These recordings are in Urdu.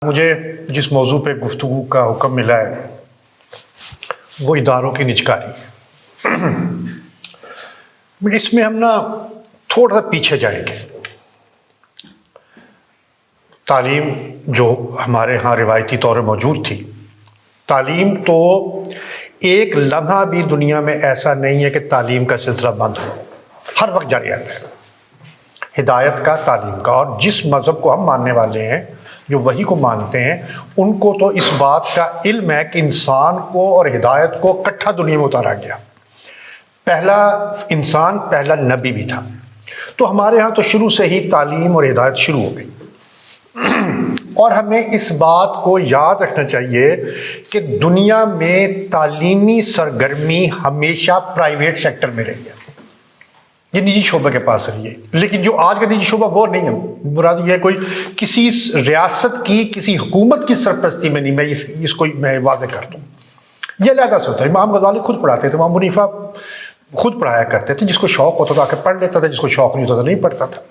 مجھے جس موضوع پہ گفتگو کا حکم ملا ہے وہ اداروں کی نجکاری ہے۔ اس میں ہم تھوڑا سا پیچھے جائیں گے۔ تعلیم جو ہمارے ہاں روایتی طور پر موجود تھی، تعلیم تو ایک لمحہ بھی دنیا میں ایسا نہیں ہے کہ تعلیم کا سلسلہ بند ہو، ہر وقت جاری رہتا ہے، ہدایت کا، تعلیم کا۔ اور جس مذہب کو ہم ماننے والے ہیں، جو وحی کو مانتے ہیں، ان کو تو اس بات کا علم ہے کہ انسان کو اور ہدایت کو اکٹھا دنیا میں اتارا گیا۔ پہلا انسان پہلا نبی بھی تھا، تو ہمارے ہاں تو شروع سے ہی تعلیم اور ہدایت شروع ہو گئی۔ اور ہمیں اس بات کو یاد رکھنا چاہیے کہ دنیا میں تعلیمی سرگرمی ہمیشہ پرائیویٹ سیکٹر میں رہی ہے، یہ نجی شعبہ کے پاس رہی ہے۔ لیکن جو آج کا نجی شعبہ وہ نہیں ہے، مراد یہ ہے کوئی کسی ریاست کی، کسی حکومت کی سرپرستی میں نہیں۔ میں اس کو میں واضح کر دوں، یہ علیحدہ سے ہوتا ہے۔ امام غزالی خود پڑھاتے تھے، امام حنیفہ خود پڑھایا کرتے تھے، جس کو شوق ہوتا تھا آ کے پڑھ لیتا تھا، جس کو شوق نہیں ہوتا تھا نہیں پڑھتا تھا۔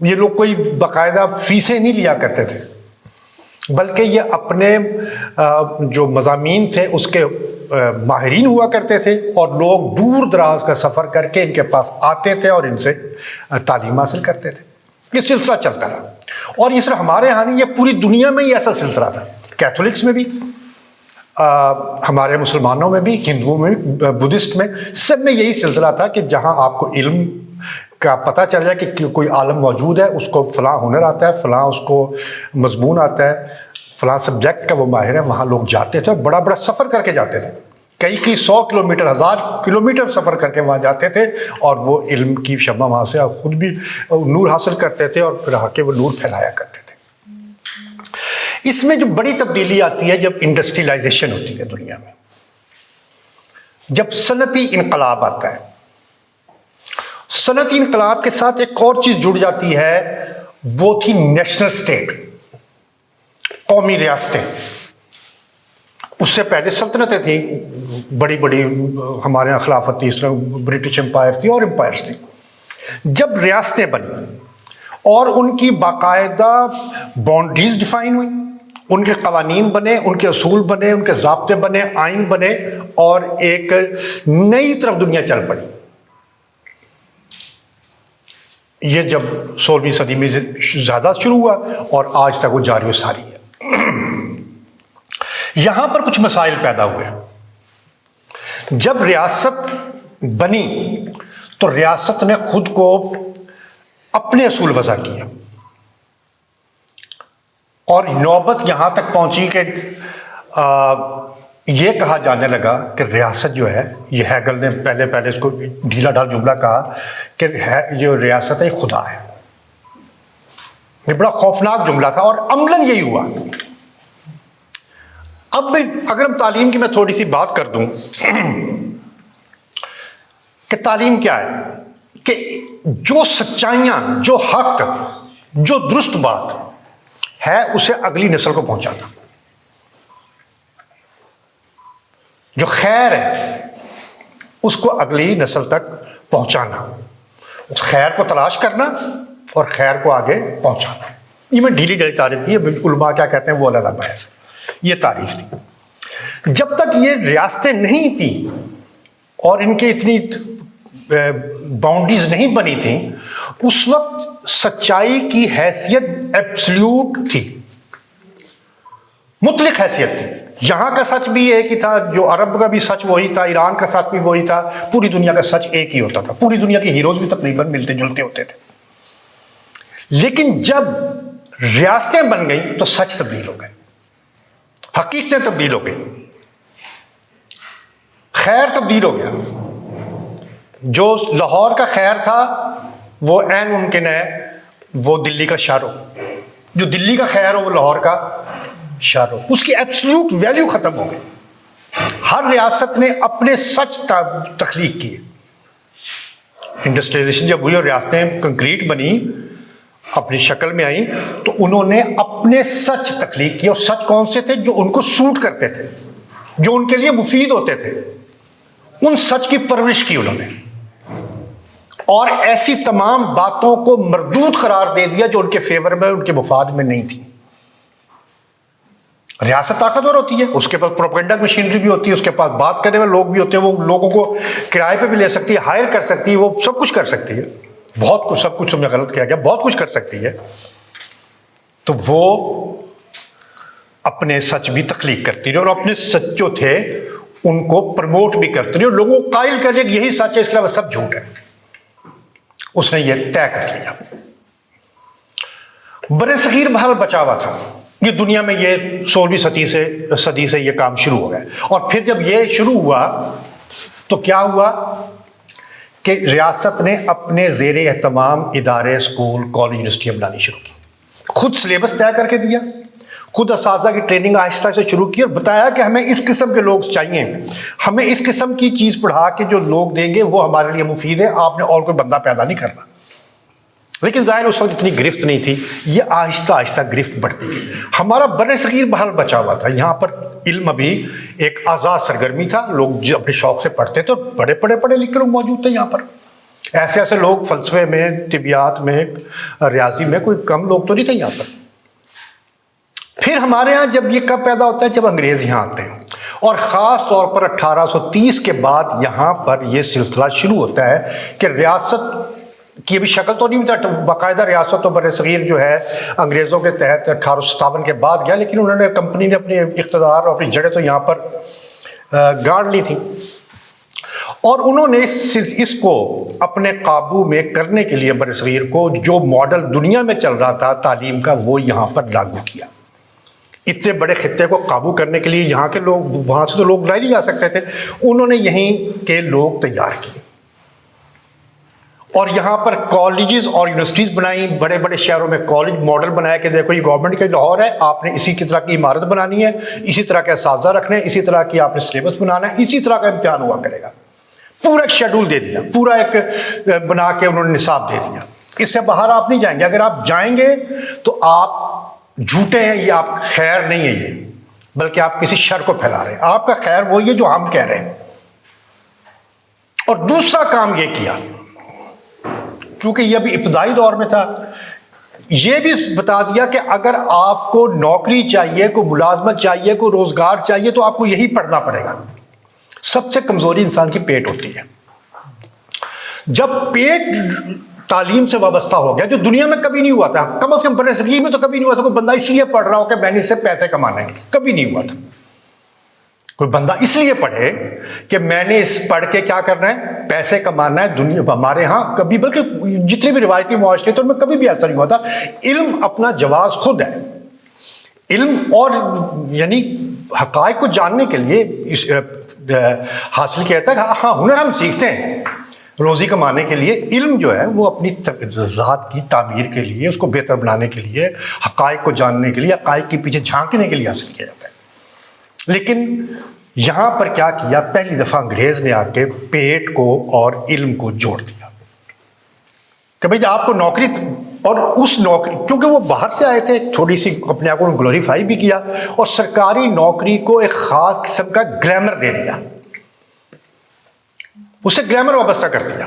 یہ لوگ کوئی باقاعدہ فیسیں نہیں لیا کرتے تھے، بلکہ یہ اپنے جو مضامین تھے اس کے ماہرین ہوا کرتے تھے، اور لوگ دور دراز کا سفر کر کے ان کے پاس آتے تھے اور ان سے تعلیم حاصل کرتے تھے۔ یہ سلسلہ چلتا رہا، اور یہ صرف ہمارے یہاں نہیں، یہ پوری دنیا میں ہی ایسا سلسلہ تھا۔ کیتھولکس میں بھی، ہمارے مسلمانوں میں بھی، ہندوؤں میں بھی، بدھسٹ میں، سب میں یہی سلسلہ تھا کہ جہاں آپ کو علم کا پتہ چل جائے کہ کوئی عالم موجود ہے، اس کو فلاں ہنر آتا ہے، فلاں اس کو مضمون آتا ہے، فلاں سبجیکٹ کا وہ ماہر ہے، وہاں لوگ جاتے تھے اور بڑا بڑا سفر کر کے جاتے تھے، کئی 100 کلومیٹر، 1000 کلومیٹر سفر کر کے وہاں جاتے تھے، اور وہ علم کی شمع وہاں سے خود بھی نور حاصل کرتے تھے اور پھر آ کے وہ نور پھیلایا کرتے تھے۔ اس میں جو بڑی تبدیلی آتی ہے جب انڈسٹریلائزیشن ہوتی ہے دنیا میں، جب صنعتی انقلاب آتا ہے۔ صنعتی انقلاب کے ساتھ ایک اور چیز جڑ جاتی ہے، وہ تھی نیشنل اسٹیٹ، قومی ریاستیں۔ اس سے پہلے سلطنتیں تھیں، بڑی بڑی ہمارے یہاں خلافت تھی، اس طرح برٹش امپائر تھی اور امپائرس تھی۔ جب ریاستیں بنی اور ان کی باقاعدہ باؤنڈریز ڈیفائن ہوئی، ان کے قوانین بنے، ان کے اصول بنے، ان کے ضابطے بنے، آئین بنے، اور ایک نئی طرف دنیا چل پڑی۔ یہ جب 16ویں صدی میں زیادہ شروع ہوا اور آج تک وہ جاری و ساری ہے۔ یہاں پر کچھ مسائل پیدا ہوئے۔ جب ریاست بنی تو ریاست نے خود کو اپنے اصول وضع کیے، اور نوبت یہاں تک پہنچی کہ یہ کہا جانے لگا کہ ریاست جو ہے، یہ ہیگل نے پہلے اس کو ڈھیلا ڈھال جملہ کہا کہ جو ریاست ہے خدا ہے۔ یہ بڑا خوفناک جملہ تھا، اور عملاً یہی ہوا۔ اب اگر ہم تعلیم کی میں تھوڑی سی بات کر دوں کہ تعلیم کیا ہے، کہ جو سچائیاں، جو حق، جو درست بات ہے، اسے اگلی نسل کو پہنچانا، جو خیر ہے اس کو اگلی نسل تک پہنچانا، اس خیر کو تلاش کرنا اور خیر کو آگے پہنچانا۔ یہ میں ڈھیلی ڈھالی تعریف کی ہے، علماء کیا کہتے ہیں وہ علیحدہ بحث، یہ تعریف تھی۔ جب تک یہ ریاستیں نہیں تھیں اور ان کے اتنی باؤنڈریز نہیں بنی تھیں، اس وقت سچائی کی حیثیت ایبسلیوٹ تھی، مطلق حیثیت تھی۔ یہاں کا سچ بھی ایک ہی تھا، جو عرب کا بھی سچ وہی تھا، ایران کا سچ بھی وہی تھا، پوری دنیا کا سچ ایک ہی ہوتا تھا، پوری دنیا کے ہیروز بھی تقریباً ملتے جلتے ہوتے تھے۔ لیکن جب ریاستیں بن گئیں تو سچ تبدیل ہو گئے، حقیقتیں تبدیل ہو گئی، خیر تبدیل ہو گیا۔ جو لاہور کا خیر تھا وہ عین ممکن ہے وہ دلی کا شر ہو، جو دلی کا خیر ہو وہ لاہور کا شر ہو۔ اس کی ایبسلیوٹ ویلیو ختم ہو گئی۔ ہر ریاست نے اپنے سچ تخلیق کیے۔ انڈسٹریلائزیشن جب ہوئی اور ریاستیں کنکریٹ بنی، اپنی شکل میں آئیں، تو انہوں نے اپنے سچ تخلیق کیے، اور سچ کون سے تھے؟ جو ان کو سوٹ کرتے تھے، جو ان کے لیے مفید ہوتے تھے، ان سچ کی پرورش کی انہوں نے، اور ایسی تمام باتوں کو مردود قرار دے دیا جو ان کے فیور میں، ان کے مفاد میں نہیں تھی۔ ریاست طاقتور ہوتی ہے، اس کے پاس پروپیگنڈا مشینری بھی ہوتی ہے، اس کے پاس بات کرنے والے لوگ بھی ہوتے ہیں، وہ لوگوں کو کرائے پہ بھی لے سکتی ہے، ہائر کر سکتی ہے، وہ سب کچھ کر سکتی ہے، بہت کچھ، سب کچھ تم نے غلط کیا گیا، بہت کچھ کر سکتی ہے. تو وہ اپنے سچ بھی تخلیق کرتی رہی اور اپنے سچ جو تھے ان کو پروموٹ بھی کرتی رہی اور لوگوں کو قائل کر دیا کہ یہی سچ ہے، اس کے علاوہ سب جھوٹ ہے. اس نے یہ طے کر لیا. بر صغیر بہرحال بچا ہوا تھا، یہ دنیا میں یہ 16ویں صدی سے یہ کام شروع ہو گیا. اور پھر جب یہ شروع ہوا تو کیا ہوا کہ ریاست نے اپنے زیر اہتمام ادارے، اسکول، کالج، یونیورسٹیاں بنانی شروع کی، خود سلیبس طے کر کے دیا، خود اساتذہ کی ٹریننگ آہستہ سے شروع کی اور بتایا کہ ہمیں اس قسم کے لوگ چاہیے، ہمیں اس قسم کی چیز پڑھا کے جو لوگ دیں گے وہ ہمارے لیے مفید ہے، آپ نے اور کوئی بندہ پیدا نہیں کرنا. لیکن ظاہر اس وقت اتنی گرفت نہیں تھی، یہ آہستہ آہستہ گرفت بڑھتی گئی. ہمارا بر صغیر بحال بچا ہوا تھا، یہاں پر علم ابھی ایک آزاد سرگرمی تھا، لوگ جو اپنے شوق سے پڑھتے تھے، اور بڑے پڑھے لکھے لوگ موجود تھے یہاں پر. ایسے لوگ فلسفے میں، طبیعیات میں، ریاضی میں کوئی کم لوگ تو نہیں تھے یہاں پر. پھر ہمارے ہاں جب یہ کب پیدا ہوتا ہے؟ جب انگریز یہاں آتے ہیں، اور خاص طور پر 1830 کے بعد یہاں پر یہ سلسلہ شروع ہوتا ہے کہ ریاست کی ابھی شکل تو نہیں تھا، باقاعدہ ریاست تو بر صغیر جو ہے انگریزوں کے تحت 1857 کے بعد گیا، لیکن انہوں نے کمپنی نے اپنے اقتدار اور اپنی جڑیں تو یہاں پر گاڑ لی تھیں، اور انہوں نے اس کو اپنے قابو میں کرنے کے لیے بر صغیر کو جو ماڈل دنیا میں چل رہا تھا تعلیم کا وہ یہاں پر لاگو کیا. اتنے بڑے خطے کو قابو کرنے کے لیے یہاں کے لوگ، وہاں سے تو لوگ لائے نہیں جا سکتے تھے، انہوں نے یہیں کے لوگ تیار کیے اور یہاں پر کالجز اور یونیورسٹیز بنائیں. بڑے بڑے شہروں میں کالج ماڈل بنایا کہ دیکھو یہ گورنمنٹ کا لاہور ہے، آپ نے اسی کی طرح کی عمارت بنانی ہے، اسی طرح کے اساتذہ رکھنے ہیں، اسی طرح کی آپ نے سلیبس بنانا ہے، اسی طرح کا امتحان ہوا کرے گا. پورا ایک شیڈول دے دیا، پورا ایک بنا کے انہوں نے نصاب دے دیا. اس سے باہر آپ نہیں جائیں گے، اگر آپ جائیں گے تو آپ جھوٹے ہیں، یہ آپ خیر نہیں ہے یہ، بلکہ آپ کسی شر کو پھیلا رہے ہیں. آپ کا خیر وہی ہے جو ہم کہہ رہے ہیں. اور دوسرا کام یہ کیا، کیونکہ یہ ابھی ابتدائی دور میں تھا، یہ بھی بتا دیا کہ اگر آپ کو نوکری چاہیے، کوئی ملازمت چاہیے، کوئی روزگار چاہیے تو آپ کو یہی پڑھنا پڑے گا. سب سے کمزوری انسان کی پیٹ ہوتی ہے. جب پیٹ تعلیم سے وابستہ ہو گیا، جو دنیا میں کبھی نہیں ہوا تھا، کم از کم بر صغیر میں تو کبھی نہیں ہوا تھا کوئی بندہ اس لیے پڑھ رہا ہو کہ میں نے اس سے پیسے کمانے ہیں، کبھی نہیں ہوا تھا. کوئی بندہ اس لیے پڑھے کہ میں نے اس پڑھ کے کیا کرنا ہے، پیسے کمانا ہے. دنیا ہمارے ہاں کبھی، بلکہ جتنے بھی روایتی معاشرے تھے ان میں کبھی بھی ایسا نہیں ہوا تھا. علم اپنا جواز خود ہے. علم اور یعنی حقائق کو جاننے کے لیے حاصل کیا جاتا ہے. ہاں ہنر ہم سیکھتے ہیں روزی کمانے کے لیے، علم جو ہے وہ اپنی ذات کی تعمیر کے لیے، اس کو بہتر بنانے کے لیے، حقائق کو جاننے کے لیے، حقائق کے پیچھے جھانکنے کے لیے حاصل کیا جاتا ہے. لیکن یہاں پر کیا کیا، پہلی دفعہ انگریز نے آ کے پیٹ کو اور علم کو جوڑ دیا کہ بھائی آپ کو نوکری، اور اس نوکری کیونکہ وہ باہر سے آئے تھے، تھوڑی سی اپنے آپ کو گلوریفائی بھی کیا، اور سرکاری نوکری کو ایک خاص قسم کا گلیمر دے دیا، اسے گلیمر وابستہ کر دیا.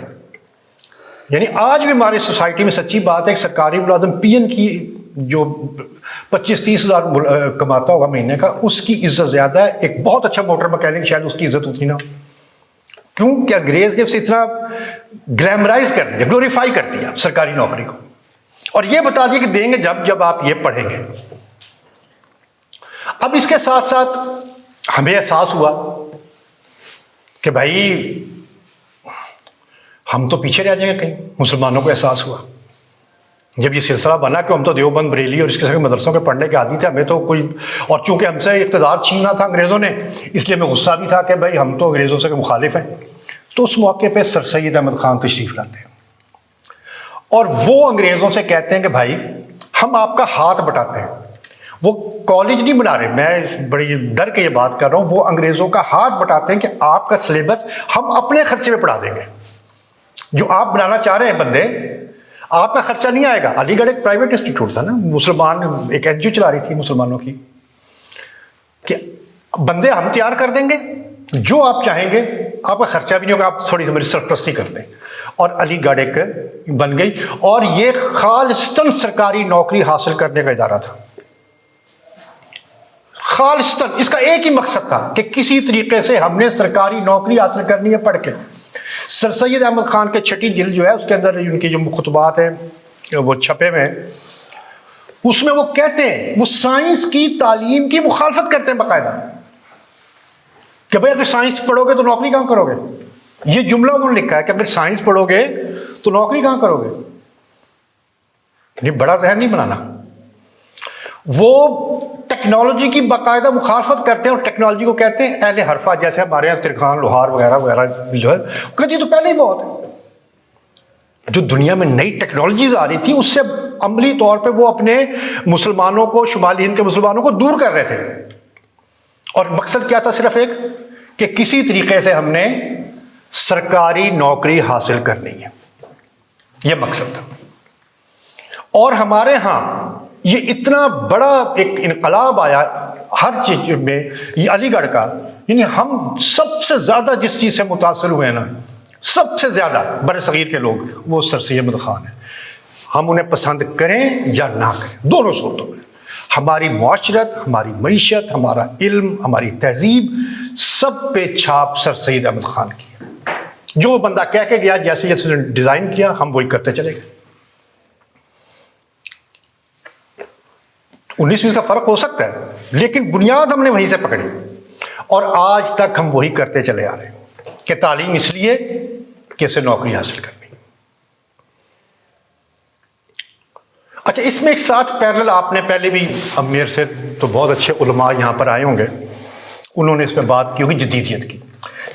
یعنی آج بھی ہماری سوسائٹی میں سچی بات ہے کہ سرکاری ملازم پی این کی جو 25-30 ہزار کماتا ہوگا مہینے کا، اس کی عزت زیادہ ہے ایک بہت اچھا موٹر مکینک، شاید اس کی عزت اتنی نہ. کیوں کہ انگریز نے اسے اتنا گلیمرائز کر دیا، گلوریفائی کر دیا سرکاری نوکری کو، اور یہ بتا دیا کہ دیں گے جب آپ یہ پڑھیں گے. اب اس کے ساتھ ساتھ ہمیں احساس ہوا کہ بھائی ہم تو پیچھے رہ جائیں گے کہیں. مسلمانوں کو احساس ہوا جب یہ سلسلہ بنا کہ ہم تو دیوبند، بریلی اور اس قسم کے مدرسوں کے پڑھنے کے عادی تھے، ہمیں تو کوئی، اور چونکہ ہم سے اقتدار چھینا تھا انگریزوں نے، اس لیے ہمیں غصہ بھی تھا کہ بھائی ہم تو انگریزوں سے مخالف ہیں. تو اس موقع پہ سر سید احمد خان تشریف لاتے ہیں اور وہ انگریزوں سے کہتے ہیں کہ بھائی ہم آپ کا ہاتھ بٹاتے ہیں. وہ کالج نہیں بنا رہے، میں بڑی ڈر کے یہ بات کر رہا ہوں، وہ انگریزوں کا ہاتھ بٹاتے ہیں کہ آپ کا سلیبس ہم اپنے خرچے پہ پڑھا دیں گے. جو آپ بنانا چاہ رہے ہیں بندے، آپ کا خرچہ نہیں آئے گا. علی گڑھ ایک پرائیویٹ انسٹیٹیوٹ تھا نا، مسلمان ایک این جی او چلا رہی تھی مسلمانوں کی، کہ بندے ہم تیار کر دیں گے، جو آپ چاہیں گے، آپ کا خرچہ بھی نہیں ہوگا، آپ تھوڑی سی میری سرپرستی کر دیں. اور علی گڑھ ایک بن گئی، اور یہ خالصتاً سرکاری نوکری حاصل کرنے کا ادارہ تھا، خالصتاً اس کا ایک ہی مقصد تھا کہ کسی طریقے سے ہم نے سرکاری نوکری حاصل کرنی ہے پڑھ کے. سر سید احمد خان کے چھٹی جلد جو ہے اس کے اندر ان کی جو خطبات ہیں وہ چھپے ہوئے ہیں، اس میں وہ کہتے ہیں، وہ سائنس کی تعلیم کی مخالفت کرتے ہیں باقاعدہ کہ بھائی اگر سائنس پڑھو گے تو نوکری کہاں کرو گے. یہ جملہ انہوں نے لکھا ہے کہ اگر سائنس پڑھو گے تو نوکری کہاں کرو گے. یہ بڑا ذہن نہیں بنانا. وہ ٹیکنالوجی کی باقاعدہ مخالفت کرتے ہیں اور ٹیکنالوجی کو کہتے ہیں اہل حرفہ، جیسے ہمارے یہاں ترکھان لوہار وغیرہ وغیرہ جو ہے کہتے ہیں تو پہلے ہی بہت ہے. جو دنیا میں نئی ٹیکنالوجیز آ رہی تھی اس سے عملی طور پہ وہ اپنے مسلمانوں کو، شمالی ہند کے مسلمانوں کو دور کر رہے تھے. اور مقصد کیا تھا؟ صرف ایک کہ کسی طریقے سے ہم نے سرکاری نوکری حاصل کرنی ہے، یہ مقصد تھا. اور ہمارے ہاں یہ اتنا بڑا ایک انقلاب آیا ہر چیز میں، یہ علی گڑھ کا، یعنی ہم سب سے زیادہ جس چیز سے متاثر ہوئے ہیں نا، سب سے زیادہ بر صغیر کے لوگ، وہ سر سید احمد خان ہیں. ہم انہیں پسند کریں یا نہ کریں، دونوں صورتوں میں ہماری معاشرت، ہماری معیشت، ہمارا علم، ہماری تہذیب، سب پہ چھاپ سر سید احمد خان کی ہے. جو بندہ کہہ کے گیا، جیسے جیسے ڈیزائن کیا ہم وہی کرتے چلے گئے. 19-20 کا فرق ہو سکتا ہے لیکن بنیاد ہم نے وہیں سے پکڑی اور آج تک ہم وہی کرتے چلے آ رہے ہیں کہ تعلیم اس لیے کہ اسے نوکری حاصل کرنی. اچھا، اس میں ایک ساتھ پیرلل آپ نے پہلے بھی، اب میرے سے تو بہت اچھے علماء یہاں پر آئے ہوں گے، انہوں نے اس پہ بات کی ہوگی جدیدیت کی.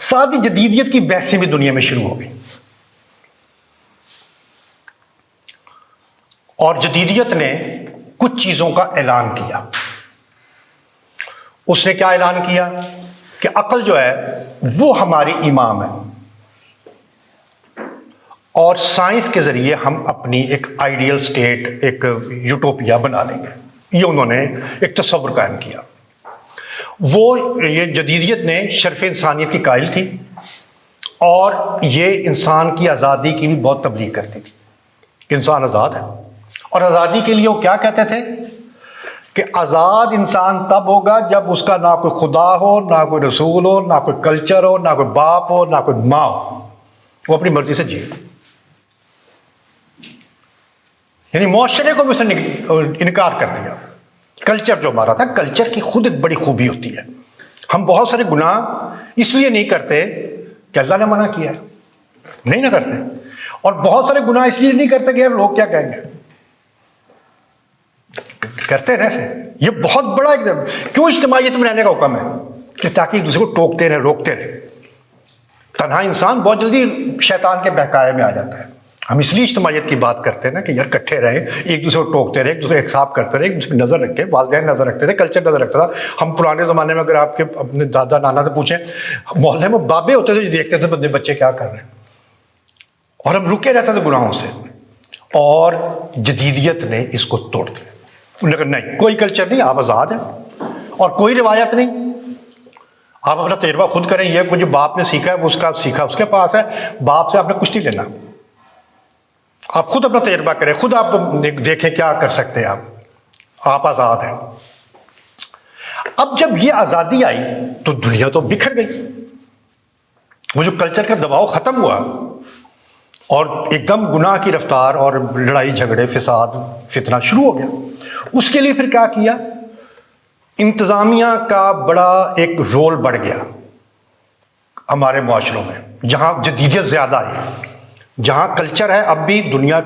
ساتھ ہی جدیدیت کی بحثیں بھی دنیا میں شروع ہو گئی. اور جدیدیت نے کچھ چیزوں کا اعلان کیا. اس نے کیا اعلان کیا کہ عقل جو ہے وہ ہماری امام ہے اور سائنس کے ذریعے ہم اپنی ایک آئیڈیل سٹیٹ، ایک یوٹوپیا بنا لیں گے. یہ انہوں نے ایک تصور قائم کیا. یہ جدیدیت نے شرف انسانیت کی قائل تھی اور یہ انسان کی آزادی کی بھی بہت تبلیغ کرتی تھی کہ انسان آزاد ہے. اور آزادی کے لیے وہ کیا کہتے تھے کہ آزاد انسان تب ہوگا جب اس کا نہ کوئی خدا ہو، نہ کوئی رسول ہو، نہ کوئی کلچر ہو، نہ کوئی باپ ہو، نہ کوئی ماں ہو، وہ اپنی مرضی سے جیے. یعنی معاشرے کو بھی اس نے انکار کر دیا. کلچر جو ہمارا تھا، کلچر کی خود ایک بڑی خوبی ہوتی ہے. ہم بہت سارے گناہ اس لیے نہیں کرتے کہ اللہ نے منع کیا ہے، نہیں نہ کرتے. اور بہت سارے گناہ اس لیے نہیں کرتے کہ یار لوگ کیا کہیں گے، کرتے ہیں ایسے. یہ بہت بڑا ایک کیوں اجتماعیت میں رہنے کا حکم ہے کہ تاکہ ایک دوسرے کو ٹوکتے رہے، روکتے رہے. تنہا انسان بہت جلدی شیطان کے بہکائے میں آ جاتا ہے. ہم اس لیے اجتماعیت کی بات کرتے ہیں نا کہ یار کٹھے رہیں، ایک دوسرے کو ٹوکتے رہے، ایک دوسرے احساب کرتے رہے، ایک دوسرے نظر رکھے. والدین نظر رکھتے تھے، کلچر نظر رکھتا تھا. ہم پرانے زمانے میں اگر آپ کے اپنے دادا نانا سے پوچھیں، محلے میں بابے ہوتے تھے جو دیکھتے تھے بچے کیا کر رہے ہیں، اور ہم رکے رہتے تھے گناہوں سے. اور جدیدیت نے اس کو توڑ دیا. لیکن نہیں، کوئی کلچر نہیں، آپ آزاد ہیں اور کوئی روایت نہیں. آپ اپنا تجربہ خود کریں. یہ جو باپ نے سیکھا ہے وہ اس کا سیکھا اس کے پاس ہے، باپ سے آپ نے کچھ نہیں لینا. آپ خود اپنا تجربہ کریں، خود آپ دیکھیں کیا کر سکتے ہیں. آپ آزاد ہیں. اب جب یہ آزادی آئی تو دنیا تو بکھر گئی. وہ جو کلچر کا دباؤ ختم ہوا اور ایک دم گناہ کی رفتار اور لڑائی جھگڑے، فساد، فتنہ شروع ہو گیا. اس کے لیے پھر کیا کیا؟ انتظامیہ کا بڑا ایک رول بڑھ گیا ہمارے معاشروں میں. جہاں جدیدیت زیادہ آئی، جہاں کلچر ہے، اب بھی دنیا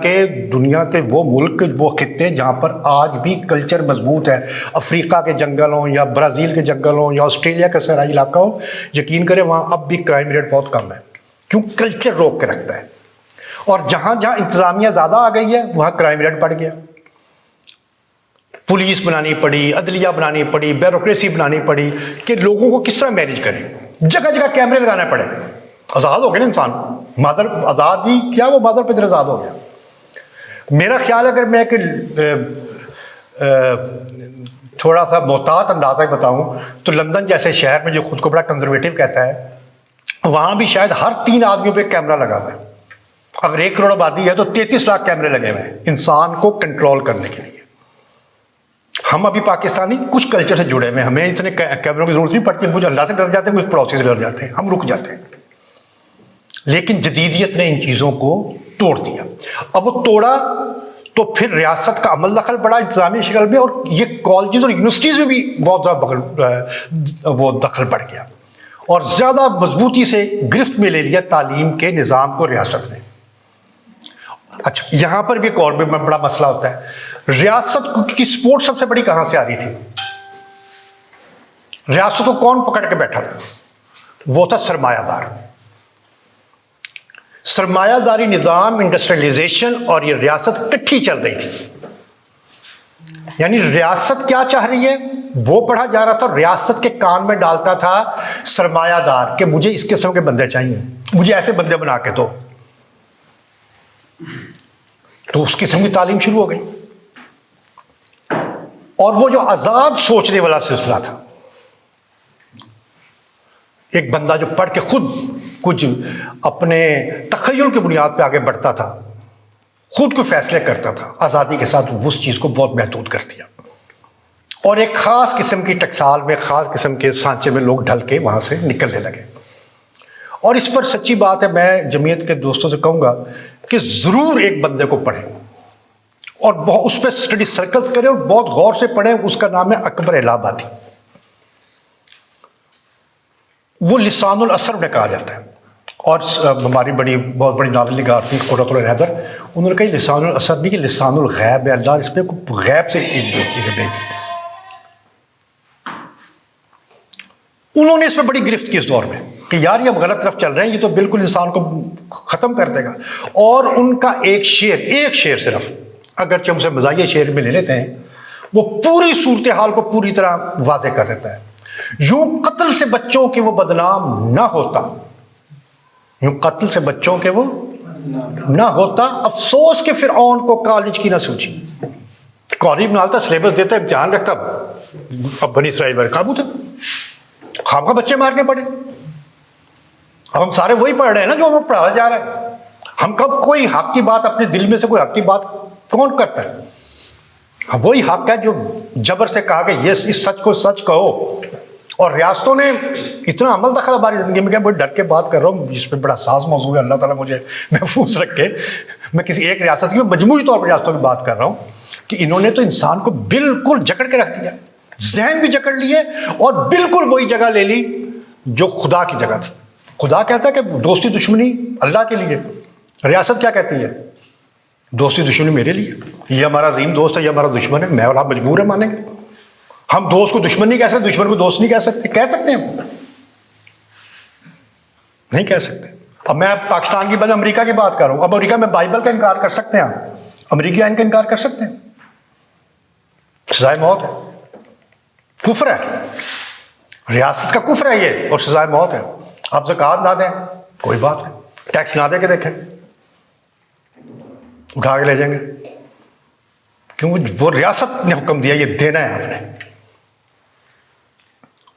کے وہ ملک، وہ خطے جہاں پر آج بھی کلچر مضبوط ہے، افریقہ کے جنگل ہوں یا برازیل کے جنگل ہوں یا آسٹریلیا کا صحرائی علاقہ ہو، یقین کریں وہاں اب بھی کرائم ریٹ بہت کم ہے. کیوں؟ کلچر روک کے رکھتا ہے. اور جہاں جہاں انتظامیہ زیادہ آ گئی ہے وہاں کرائم ریٹ بڑھ گیا. پولیس بنانی پڑی، عدلیہ بنانی پڑی، بیوروکریسی بنانی پڑی کہ لوگوں کو کس طرح مینیج کریں. جگہ جگہ کیمرے لگانے پڑے. آزاد ہو گیا نا انسان. آزادی کیا، وہ مادر پہ آزاد ہو گیا. میرا خیال اگر میں کہ تھوڑا سا محتاط اندازہ بتاؤں تو لندن جیسے شہر میں جو خود کو بڑا کنزرویٹو کہتا ہے، وہاں بھی شاید ہر 3 آدمیوں پہ کیمرہ لگا ہوا ہے. اگر 1 کروڑ آبادی ہے تو 33 لاکھ کیمرے لگے ہوئے ہیں انسان کو کنٹرول کرنے کے لیے. ہم ابھی پاکستانی کچھ کلچر سے جڑے ہوئے ہیں، ہمیں اتنے کیمروں کی ضرورت نہیں پڑتی، ہم کچھ اللہ سے ڈر جاتے ہیں، کچھ پڑوسی سے ڈر جاتے ہیں، ہم رک جاتے ہیں. لیکن جدیدیت نے ان چیزوں کو توڑ دیا. اب وہ توڑا تو پھر ریاست کا عمل دخل بڑا انتظامی شکل میں، اور یہ کالجز اور یونیورسٹیز میں بھی بہت زیادہ وہ دخل بڑھ گیا، اور زیادہ مضبوطی سے گرفت میں لے لیا تعلیم کے نظام کو ریاست نے. اچھا، یہاں پر بھی ایک اور بھی بڑا مسئلہ ہوتا ہے. ریاست کی سپورٹ سب سے بڑی کہاں سے آ رہی تھی؟ ریاست کو کون پکڑ کے بیٹھا تھا؟ وہ تھا سرمایہ دار. سرمایہ داری نظام، انڈسٹریلائزیشن اور یہ ریاست اکٹھی چل رہی تھی. یعنی ریاست کیا چاہ رہی ہے وہ پڑھا جا رہا تھا، اور ریاست کے کان میں ڈالتا تھا سرمایہ دار کہ مجھے اس قسم کے بندے چاہیے، مجھے ایسے بندے بنا کے دو. تو اس قسم کی تعلیم شروع ہو گئی. اور وہ جو آزاد سوچنے والا سلسلہ تھا، ایک بندہ جو پڑھ کے خود کچھ اپنے تخیل کی بنیاد پہ آگے بڑھتا تھا، خود کو فیصلے کرتا تھا، آزادی کے ساتھ اس چیز کو بہت محدود کر دیا، اور ایک خاص قسم کی ٹکسال میں، خاص قسم کے سانچے میں لوگ ڈھل کے وہاں سے نکلنے لگے. اور اس پر سچی بات ہے، میں جمعیت کے دوستوں سے کہوں گا کہ ضرور ایک بندے کو پڑھیں اور اس پہ اسٹڈی سرکلز کریں اور بہت غور سے پڑھیں. اس کا نام ہے اکبر الہ آبادی. وہ لسان الاثر میں کہا جاتا ہے، اور ہماری بہت بڑی ناول نگار تھی قرۃ العین حیدر، انہوں نے کہا لسان الاثر نہیں، کہ لسان الغیب ہے، اللہ اس پہ غیب سے بھیج. انہوں نے اس پہ بڑی گرفت کی اس دور میں کہ یار یہ ہم غلط طرف چل رہے ہیں، یہ تو بالکل انسان کو ختم کر دے گا. اور ان کا ایک شعر صرف، اگرچہ ہم سے مزاحیہ شعر میں لے لیتے ہیں، وہ پوری صورتحال کو پوری طرح واضح کر دیتا ہے. یوں قتل سے بچوں کے وہ بدنام نہ ہوتا، یوں قتل سے بچوں کے وہ نہ ہوتا، افسوس کہ فرعون کو کالج کی نہ سوچی. کالج بنالتا، سلیبس دیتا، امتحان رکھتا، اب بنی اسرائیل پر قابو تھا، خام خواہ بچے مارنے پڑے. اب ہم سارے وہی پڑھ رہے ہیں نا جو ہمیں پڑھایا جا رہا ہے. ہم کب کوئی حق کی بات اپنے دل میں سے، کوئی حق کی بات کون کرتا ہے؟ وہی حق ہے جو جبر سے کہا کہ یہ اس سچ کو سچ کہو. اور ریاستوں نے اتنا عمل دخل ہماری زندگی میں کیا، بڑے ڈر کے بات کر رہا ہوں، جس پہ بڑا حساس موضوع ہے، اللہ تعالیٰ مجھے محفوظ رکھے. میں کسی ایک ریاست کی، مجموعی طور پر ریاستوں کی بات کر رہا ہوں کہ انہوں نے تو انسان کو بالکل جکڑ کے رکھ دیا، ذہن بھی جکڑ لیے، اور بالکل وہی جگہ لے لی جو خدا کی جگہ تھی. خدا کہتا ہے کہ دوستی دشمنی اللہ کے لیے، ریاست کیا کہتی ہے؟ دوستی دشمنی میرے لیے. یہ ہمارا عظیم دوست ہے، یہ ہمارا دشمن ہے، میں اور آپ مجبور ہے مانیں گے. ہم دوست کو دشمن نہیں کہہ سکتے، دشمن کو دوست نہیں کہہ سکتے. کہہ سکتے ہیں؟ نہیں کہہ سکتے. اب میں پاکستان کی بات، امریکہ کی بات کر رہا ہوں. اب امریکہ میں بائبل کا انکار کر سکتے ہیں؟ امریکی آئین کا انکار کر سکتے ہیں؟ سزائے موت ہے، کفر ہے، ریاست کا کفر ہے یہ، اور سزائے موت ہے. آپ زکوٰۃ نہ دیں کوئی بات نہیں، ٹیکس نہ دے کے دیکھیں، اٹھا کے لے جائیں گے. کیوں؟ وہ ریاست نے حکم دیا یہ دینا ہے آپ نے.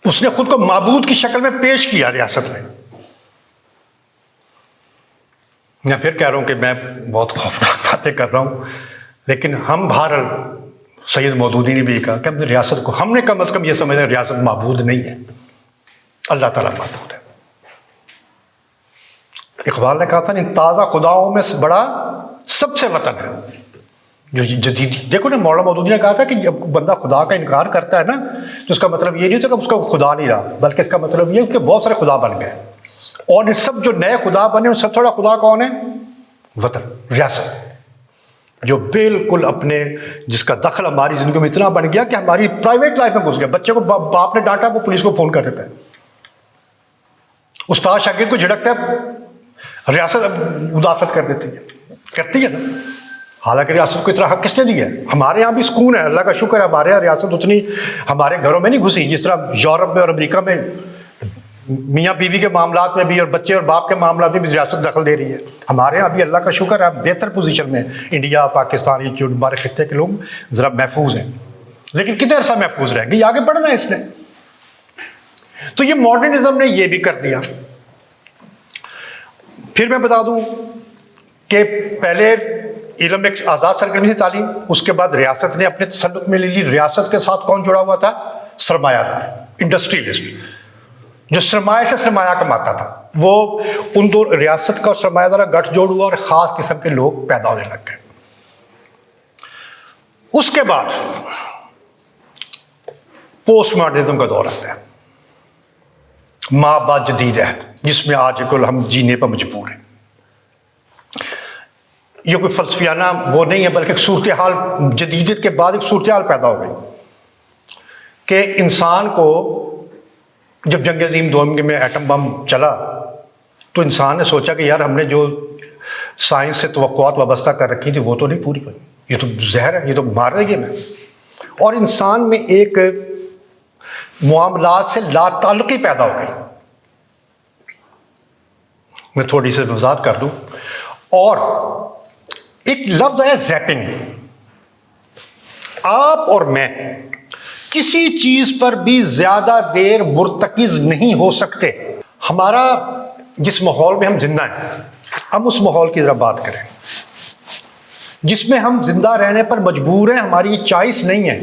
اس نے خود کو معبود کی شکل میں پیش کیا ریاست میں. میں پھر کہہ رہا ہوں کہ میں بہت خوفناک باتیں کر رہا ہوں، لیکن ہم بہرحال سید مودودی نے بھی کہا کہ ہم نے ریاست کو، ہم نے کم از کم یہ سمجھا ریاست معبود نہیں ہے، اللہ تعالیٰ معبود ہے. اقبال نے کہا تھا ان تازہ خداؤں میں سے بڑا سب سے وطن ہے جو جدید. دیکھو نا، مولانا مودودی نے کہا تھا کہ جب بندہ خدا کا انکار کرتا ہے نا، تو اس کا مطلب یہ نہیں ہوتا کہ اس کا خدا نہیں رہا، بلکہ اس کا مطلب یہ اس کے بہت سارے خدا بن گئے. اور یہ سب جو نئے خدا بنے، ان سب تھوڑا خدا کون ہے؟ وطن، ریاست، جو بالکل اپنے، جس کا دخل ہماری زندگی میں اتنا بن گیا کہ ہماری پرائیویٹ لائف میں گھس گیا. بچے کو باپ نے ڈانٹا، وہ پولیس کو فون کر دیتا ہے. استاد شاگرد کو جھڑکتا ہے، ریاست اب مدافعت کر دیتی ہے، کرتی ہے نا. حالانکہ ریاست کو اتنا حق کس نے دیا ہے؟ ہمارے یہاں بھی سکون ہے، اللہ کا شکر ہے، ہمارے یہاں ریاست اتنی ہمارے گھروں میں نہیں گھسی جس طرح یورپ میں اور امریکہ میں میاں بیوی کے معاملات میں بھی اور بچے اور باپ کے معاملات میں بھی ریاست دخل دے رہی ہے. ہمارے یہاں بھی اللہ کا شکر ہے بہتر پوزیشن میں، انڈیا، پاکستان، یہ جو ہمارے خطے کے لوگ ذرا محفوظ ہیں. لیکن کتنے عرصہ محفوظ رہیں گے؟ یہ آگے بڑھنا ہے اس نے. تو یہ ماڈرنزم نے یہ بھی کر دیا. پھر میں بتا دوں کہ پہلے علم ایک آزاد سرگرمی تھی تعلیم، اس کے بعد ریاست نے اپنے تسلط میں لے لی. ریاست کے ساتھ کون جڑا ہوا تھا؟ سرمایہ دار، انڈسٹریلسٹ، جو سرمایہ سے سرمایہ کماتا تھا. وہ ان دو ریاست کا اور سرمایہ دار کا گٹھ جوڑ ہوا اور خاص قسم کے لوگ پیدا ہونے لگ گئے. اس کے بعد پوسٹ ماڈرنزم کا دور آتا ہے، مابعد جدید ہے، جس میں آج کل ہم جینے پر مجبور ہیں. یہ کوئی فلسفیانہ وہ نہیں ہے، بلکہ ایک صورتحال، جدیدیت کے بعد ایک صورتحال پیدا ہو گئی کہ انسان کو جب جنگ عظیم دوم میں ایٹم بم چلا تو انسان نے سوچا کہ یار ہم نے جو سائنس سے توقعات وابستہ کر رکھی تھی وہ تو نہیں پوری ہوئی، یہ تو زہر ہے، یہ تو مار دے گی میں. اور انسان میں ایک معاملات سے لا تعلقی پیدا ہو گئی. میں تھوڑی سی وضاحت کر دوں. اور ایک لفظ ہے زیپنگ. آپ اور میں کسی چیز پر بھی زیادہ دیر مرتکز نہیں ہو سکتے. ہمارا جس ماحول میں ہم زندہ ہیں، ہم اس ماحول کی ذرا بات کریں جس میں ہم زندہ رہنے پر مجبور ہیں. ہماری یہ چوائس نہیں ہے،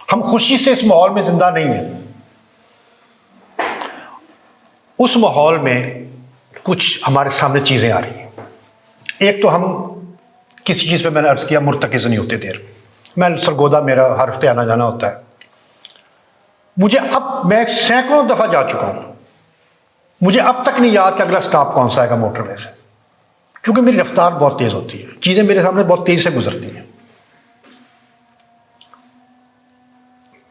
ہم خوشی سے اس ماحول میں زندہ نہیں ہیں. اس ماحول میں کچھ ہمارے سامنے چیزیں آ رہی ہیں. ایک تو ہم کسی چیز پہ، میں نے عرض کیا، مرتکز نہیں ہوتے دیر. میں سرگودا میرا ہر ہفتے آنا جانا ہوتا ہے. مجھے اب، میں سینکڑوں دفعہ جا چکا ہوں، مجھے اب تک نہیں یاد کہ اگلا سٹاپ کون سا آئے گا موٹر وے سے، کیونکہ میری رفتار بہت تیز ہوتی ہے، چیزیں میرے سامنے بہت تیز سے گزرتی ہیں.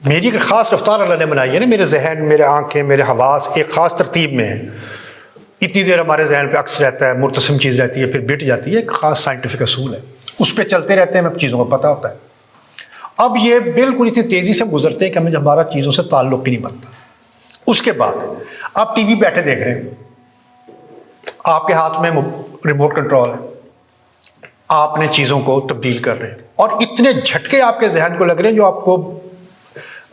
میری ایک خاص رفتار اللہ نے بنائی ہے نا. میرے ذہن، میرے آنکھیں، میرے حواس ایک خاص ترتیب میں ہیں. اتنی دیر ہمارے ذہن پہ عکس رہتا ہے، مرتسم چیز رہتی ہے، پھر بٹ جاتی ہے. ایک خاص سائنٹیفک اصول ہے، اس پہ چلتے رہتے ہیں، ہمیں چیزوں کا پتہ ہوتا ہے. اب یہ بالکل اتنی تیزی سے گزرتے ہیں کہ ہمیں ہمارا چیزوں سے تعلق ہی نہیں بنتا. اس کے بعد آپ ٹی وی بیٹھے دیکھ رہے ہیں، آپ کے ہاتھ میں ریموٹ کنٹرول ہے، آپ نے چیزوں کو تبدیل کر رہے ہیں، اور اتنے جھٹکے آپ کے ذہن کو لگ رہے ہیں جو آپ کو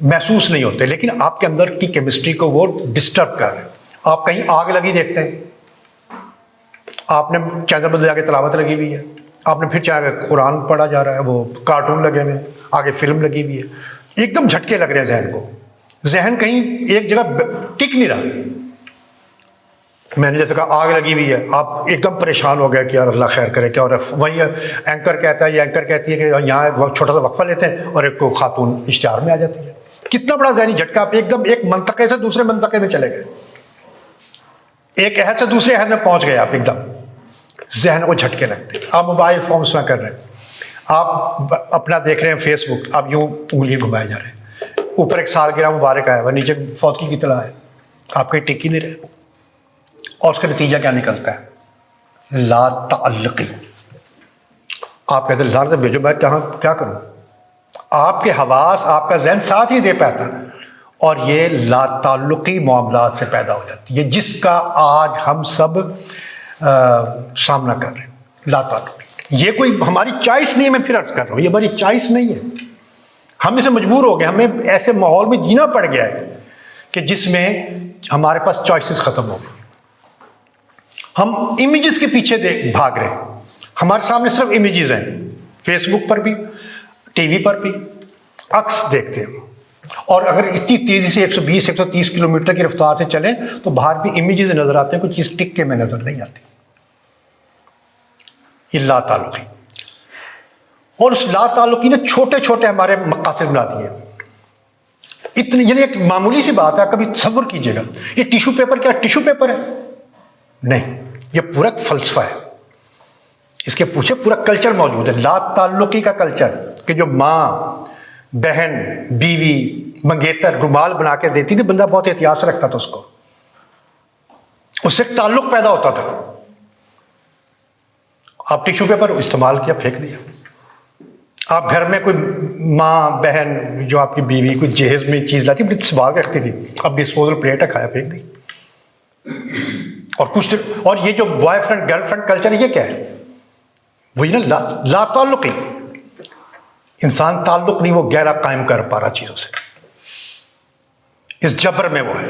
محسوس نہیں ہوتے، لیکن آپ کے اندر کی کیمسٹری کو وہ ڈسٹرب کر رہے ہیں. آپ کہیں آگ لگی دیکھتے ہیں، آپ نے چینل پر جا کے تلاوت لگی ہوئی ہے، آپ نے پھر چاہے قرآن پڑھا جا رہا ہے، وہ کارٹون لگے ہوئے ہیں، آگے فلم لگی ہوئی ہے. ایک دم جھٹکے لگ رہے ہیں ذہن کو. ذہن کہیں ایک جگہ ٹک نہیں رہا. میں نے جیسے کہا آگ لگی ہوئی ہے، آپ ایک دم پریشان ہو گئے کہ یار اللہ خیر کرے کیا. اور وہیں اینکر کہتا ہے یا اینکر کہتی ہے کہ یہاں ایک چھوٹا سا وقفہ لیتے ہیں اور ایک خاتون اشتہار میں آ جاتی ہے. کتنا بڑا ذہنی جھٹکا. آپ ایک دم ایک منطقے سے دوسرے منطقے میں چلے گئے، ایک عہد سے دوسرے عہد میں پہنچ گئے. آپ ایک دم ذہن کو جھٹکے لگتے ہیں. آپ موبائل فونس میں کر رہے ہیں، آپ اپنا دیکھ رہے ہیں فیس بک، آپ یوں انگلی گھمائے جا رہے ہیں. اوپر ایک سالگرہ مبارک آیا ہوا، نیچے فوتگی کی اطلاع ہے، آپ کہیں ٹک ہی نہیں رہے. اور اس کا نتیجہ کیا نکلتا ہے؟ لا تعلقی. آپ کہتے ہیں لازم بھیجو، میں کہاں کیا کروں. آپ کے حواس، آپ کا ذہن ساتھ ہی دے پاتا، اور یہ لا تعلقی معاملات سے پیدا ہو جاتی ہے، جس کا آج ہم سب سامنا کر رہے ہیں. لا تعلقی یہ کوئی ہماری چوائس نہیں ہے. میں پھر عرض کر رہا ہوں، یہ ہماری چوائس نہیں ہے. ہم اسے مجبور ہو گئے. ہمیں ایسے ماحول میں جینا پڑ گیا ہے کہ جس میں ہمارے پاس چوائسز ختم ہو گئی. ہم امیجز کے پیچھے بھاگ رہے ہیں. ہمارے سامنے صرف امیجز ہیں، فیس بک پر بھی، ٹی وی پر بھی عکس دیکھتے ہیں. اور اگر اتنی تیزی سے 120 130 کلومیٹر کی رفتار سے چلیں تو باہر بھی امیجز نظر آتے ہیں، کوئی چیز ٹک کے میں نظر نہیں آتی. یہ لا تعلقی. اور اس لا تعلقی نے چھوٹے چھوٹے ہمارے مقاصد بنا دیے. اتنی، یعنی ایک معمولی سی بات ہے، کبھی تصور کیجئے گا، یہ ٹیشو پیپر کیا ٹیشو پیپر ہے؟ نہیں، یہ پورا فلسفہ ہے. اس کے پیچھے پورا کلچر موجود ہے، لا تعلقی کا کلچر، کہ جو ماں، بہن، بیوی، منگیتر رومال بنا کے دیتی تھی، بندہ بہت احتیاط سے رکھتا تھا اس کو، اس سے تعلق پیدا ہوتا تھا. آپ ٹیشو پیپر استعمال کیا، پھینک دیا. آپ گھر میں کوئی ماں، بہن، جو آپ کی بیوی کوئی جہیز میں چیز لاتی، بڑی سنبھال رکھتی تھی، اب ڈسپوزل پلیٹ ہے، کھایا پھینک دی. اور کچھ، اور یہ جو boy friend girl friend culture, یہ کیا ہے؟ وہی نا لا تعلقی. انسان تعلق نہیں وہ گہرا قائم کر پا رہا چیزوں سے. اس جبر میں وہ ہے،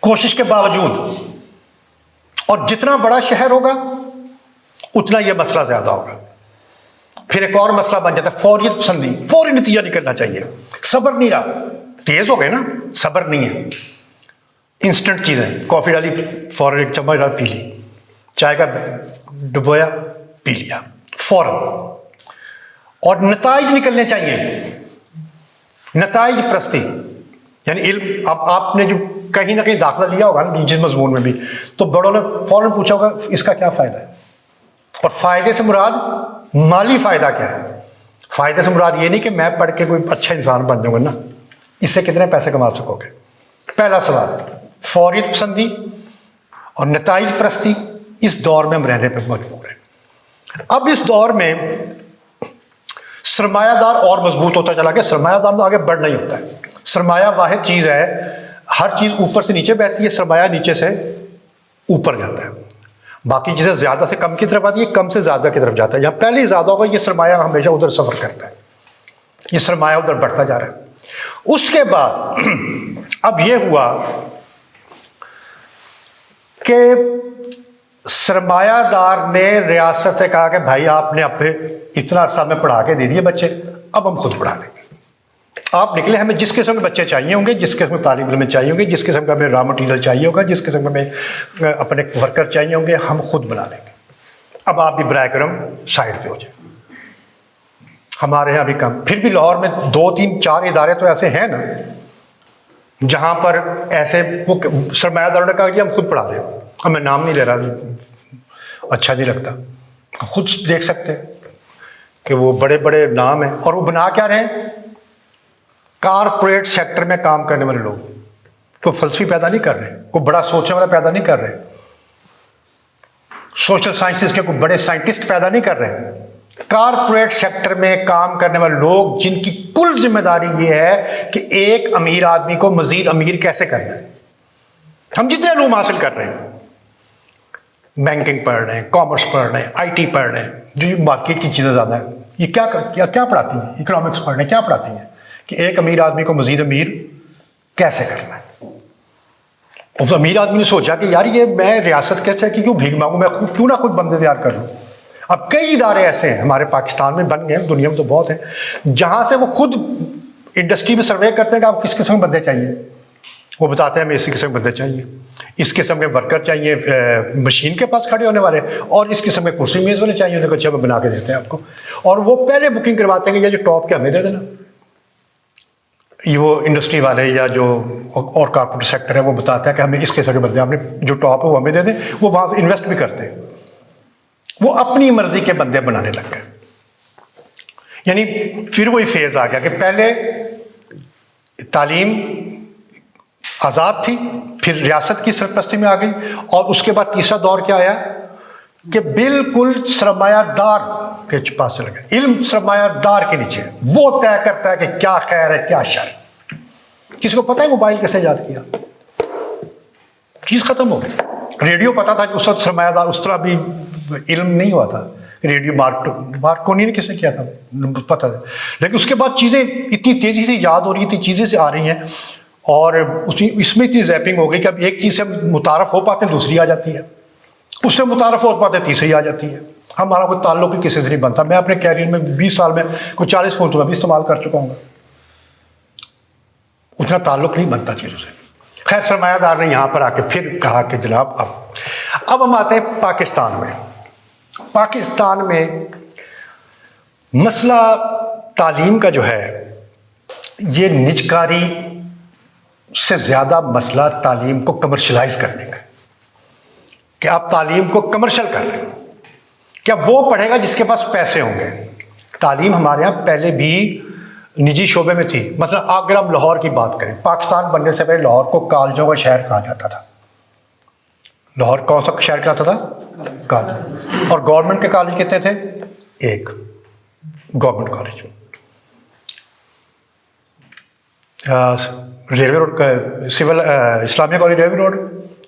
کوشش کے باوجود. اور جتنا بڑا شہر ہوگا اتنا یہ مسئلہ زیادہ ہوگا. پھر ایک اور مسئلہ بن جاتا ہے فوریت پسندی، فوری نتیجہ نکلنا چاہیے، صبر نہیں رہا، تیز ہو گئے نا، صبر نہیں ہے، انسٹنٹ چیزیں، کافی ڈالی فوراً ایک چمچ ڈال پی لی، چائے کا ڈبویا پی لیا فوراً، اور نتائج نکلنے چاہیے، نتائج پرستی، یعنی علم، اب آپ نے جو کہیں نہ کہیں داخلہ لیا ہوگا نا جس مضمون میں بھی، تو بڑوں نے فوراً پوچھا ہوگا اس کا کیا فائدہ ہے، اور فائدے سے مراد مالی فائدہ کیا ہے، فائدے سے مراد یہ نہیں کہ میں پڑھ کے کوئی اچھا انسان بن جاؤں گا نا، اس سے کتنے پیسے کما سکو گے۔ پہلا سوال، فوریت پسندی اور نتائج پرستی، اس دور میں ہم رہنے پہ مجبور ہیں۔ اب اس دور میں سرمایہ دار اور مضبوط ہوتا چلا گیا، سرمایہ دار تو آگے بڑھنا ہی ہوتا ہے، سرمایہ واحد چیز ہے، ہر چیز اوپر سے نیچے بہتی ہے، سرمایہ نیچے سے اوپر جاتا ہے، باقی چیزیں زیادہ سے کم کی طرف آتی ہے، کم سے زیادہ کی طرف جاتا ہے، جہاں پہلے ہی زیادہ ہوگا یہ سرمایہ ہمیشہ ادھر سفر کرتا ہے، یہ سرمایہ ادھر بڑھتا جا رہا ہے۔ اس کے بعد اب یہ ہوا کہ سرمایہ دار نے ریاست سے کہا کہ بھائی آپ نے اپنے اتنا عرصہ میں پڑھا کے دے دیے بچے، اب ہم خود پڑھا دیں گے، آپ نکلے، ہمیں جس قسم کے بچے چاہیے ہوں گے، جس قسم کے طالب علم چاہیے ہوں گے، جس قسم کا ہمیں را مٹیریل چاہیے ہوگا، جس قسم کا ہمیں اپنے ورکر چاہیے ہوں گے، ہم خود بنا لیں گے، اب آپ بھی برائے کرم سائڈ پہ ہو جائیں۔ ہمارے یہاں بھی کم، پھر بھی لاہور میں 2 3 4 ادارے تو ایسے ہیں نا جہاں پر ایسے وہ سرمایہ داروں نے کہا کہ ہم خود پڑھا رہے ہیں، اب میں نام نہیں لے رہا، اچھا نہیں لگتا، خود دیکھ سکتے ہیں کہ وہ بڑے بڑے نام ہیں، اور وہ بنا کیا رہے ہیں، کارپوریٹ سیکٹر میں کام کرنے والے لوگ، کوئی فلسفی پیدا نہیں کر رہے، کوئی بڑا سوچنے والا پیدا نہیں کر رہے، سوشل سائنسز کے کوئی بڑے سائنٹسٹ پیدا نہیں کر رہے، کارپوریٹ سیکٹر میں کام کرنے والے لوگ جن کی کل ذمہ داری یہ ہے کہ ایک امیر آدمی کو مزید امیر کیسے کرنا ہے۔ ہم جتنے علوم حاصل کر رہے ہیں، بینکنگ پڑھ رہے ہیں، کامرس پڑھ رہے ہیں، آئی ٹی پڑھ رہے ہیں، جو مارکیٹ کی چیزیں زیادہ ہیں، یہ کیا پڑھاتی ہیں، اکنامکس پڑھ رہے ہیں، کیا پڑھاتی ہیں کہ ایک امیر آدمی کو مزید امیر کیسے کرنا ہے۔ اس امیر آدمی نے سوچا کہ یار یہ میں ریاست کے کیوں بھیک مانگوں، میں کیوں نہ خود بندے تیار کر لوں۔ اب کئی ادارے ایسے ہیں ہمارے پاکستان میں بن گئے ہیں، دنیا میں تو بہت ہیں، جہاں سے وہ خود انڈسٹری میں سروے کرتے ہیں کہ آپ کس قسم کے بندے چاہیے، وہ بتاتے ہیں ہمیں اسی قسم کے بندے چاہیے، اس قسم کے ورکر چاہیے مشین کے پاس کھڑے ہونے والے، اور اس قسم کے کرسی میز والے چاہیے، تو اچھا بنا کے دیتے ہیں آپ کو، اور وہ پہلے بکنگ کرواتے ہیں کہ یہ جو ٹاپ کے ہمیں دے دینا، یہ وہ انڈسٹری والے یا جو اور کارپوریٹ سیکٹر ہے وہ بتاتا ہے کہ ہمیں اس قسم کے بندے، آپ نے جو ٹاپ ہے وہ ہمیں دے دیں، وہ وہاں انویسٹ بھی کرتے ہیں، وہ اپنی مرضی کے بندے بنانے لگ گئے۔ یعنی پھر وہی فیز آ گیا کہ پہلے تعلیم آزاد تھی، پھر ریاست کی سرپرستی میں آ گئی، اور اس کے بعد تیسرا دور کیا آیا کہ بالکل سرمایہ دار کے پاس چلا گیا، علم سرمایہ دار کے نیچے، وہ طے کرتا ہے کہ کیا خیر ہے کیا شر۔ کسی کو پتہ ہے موبائل کیسے ایجاد کیا؟ چیز ختم ہو گئی۔ ریڈیو پتا تھا کہ اس وقت سرمایہ دار، اس طرح بھی علم نہیں ہوا تھا، ریڈیو مارکونی نے کس نے کیا تھا پتہ تھا، لیکن اس کے بعد چیزیں اتنی تیزی سے یاد ہو رہی تھی، چیزیں سے آ رہی ہیں، اور اس میں اتنی زیپنگ ہو گئی کہ اب ایک چیز سے ہم متعارف ہو پاتے ہیں دوسری آ جاتی ہے، اس سے متعارف ہو پاتے ہیں تیسری آ جاتی ہے، ہمارا کوئی تعلق ہی کسی سے نہیں بنتا۔ میں اپنے کیریئر میں 20 سال میں کوئی 40 فون تو میں بھی استعمال کر چکا ہوں گا، اتنا تعلق نہیں بنتا چیزوں سے۔ خیر سرمایہ دار نے یہاں پر آ کے پھر کہا کہ جناب اب ہم آتے ہیں پاکستان میں۔ پاکستان میں مسئلہ تعلیم کا جو ہے یہ نجکاری سے زیادہ مسئلہ تعلیم کو کمرشلائز کرنے کا، کہ آپ تعلیم کو کمرشل کر رہے ہیں، کیا وہ پڑھے گا جس کے پاس پیسے ہوں گے۔ تعلیم ہمارے یہاں پہلے بھی نجی شعبے میں تھی، مثلا اگر ہم لاہور کی بات کریں، پاکستان بننے سے پہلے لاہور کو کالجوں کا شہر کہا جاتا تھا۔ لاہور کون سا شہر کہلاتا تھا؟ کالج۔ اور گورنمنٹ کے کالج کتنے تھے؟ ایک گورنمنٹ کالج۔ ریلوے روڈ کا civil Islamia college railway road,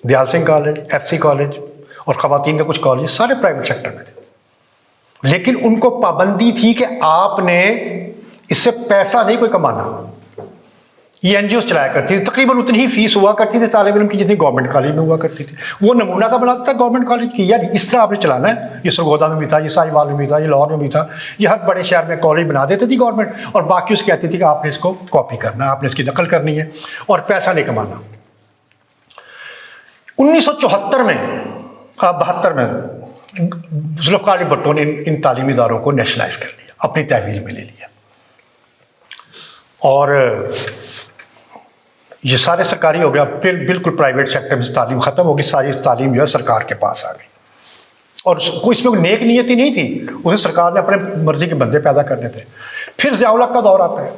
Dayal Singh college, F C college, اور خواتین کے کچھ کالج سارے پرائیویٹ سیکٹر میں تھے، لیکن ان کو پابندی تھی کہ آپ نے اس سے پیسہ نہیں کوئی کمانا، یہ این جی اوز چلایا کرتی تھی، تقریباً اتنی ہی فیس ہوا کرتی تھی طالب علم کی جتنی گورنمنٹ کالج میں ہوا کرتی تھی. وہ نمونہ کا بناتا تھا گورنمنٹ کالج کی، یار اس طرح آپ نے چلانا ہے. یہ سرگودا میں بھی تھا، یہ ساہیوال میں بھی تھا، یہ لاہور میں بھی تھا. یہ ہر بڑے شہر میں کالج بنا دیتی تھی گورنمنٹ، اور باقی اس کہتی تھی کہ آپ نے اس کو کاپی کرنا ہے، آپ نے اس کی نقل کرنی ہے اور پیسہ نہیں کمانا. 1974 میں 72 میں ذوالفقار علی بھٹو نے ان تعلیمی اداروں کو نیشنلائز کر لیا، اپنی تحویل میں لے لیا، اور یہ سارے سرکاری ہو گیا. پھر بالکل پرائیویٹ سیکٹر میں تعلیم ختم ہوگی، ساری تعلیم جو ہے سرکار کے پاس آ گئی. اور کوئی اس میں کوئی نیک نیتی نہیں تھی، اسے سرکار نے اپنے مرضی کے بندے پیدا کرنے تھے. پھر ضیاء الحق کا دور آتا ہے،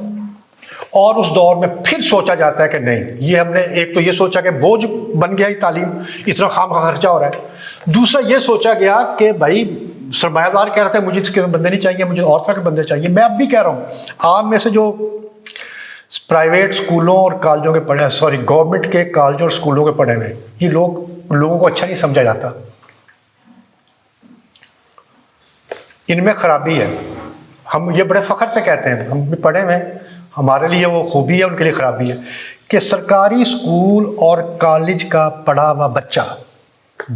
اور اس دور میں پھر سوچا جاتا ہے کہ نہیں، یہ ہم نے ایک تو یہ سوچا کہ بوجھ بن گیا یہ تعلیم، اتنا خام خرچہ ہو رہا ہے. دوسرا یہ سوچا گیا کہ بھائی سرمایہ دار کہہ رہا تھا مجھے اس کے بندے نہیں چاہیے، مجھے اور طرح کے بندے چاہیے. میں اب بھی کہہ رہا ہوں، عام میں سے جو پرائیویٹ اسکولوں اور کالجوں کے پڑھے، گورنمنٹ کے کالجوں اور اسکولوں کے پڑھے ہوئے، یہ لوگوں کو اچھا نہیں سمجھا جاتا. ان میں خرابی ہے. ہم یہ بڑے فخر سے کہتے ہیں، ہم بھی پڑھے ہوئے، ہمارے لیے وہ خوبی ہے، ان کے لیے خرابی ہے کہ سرکاری اسکول اور کالج کا پڑھا ہوا بچہ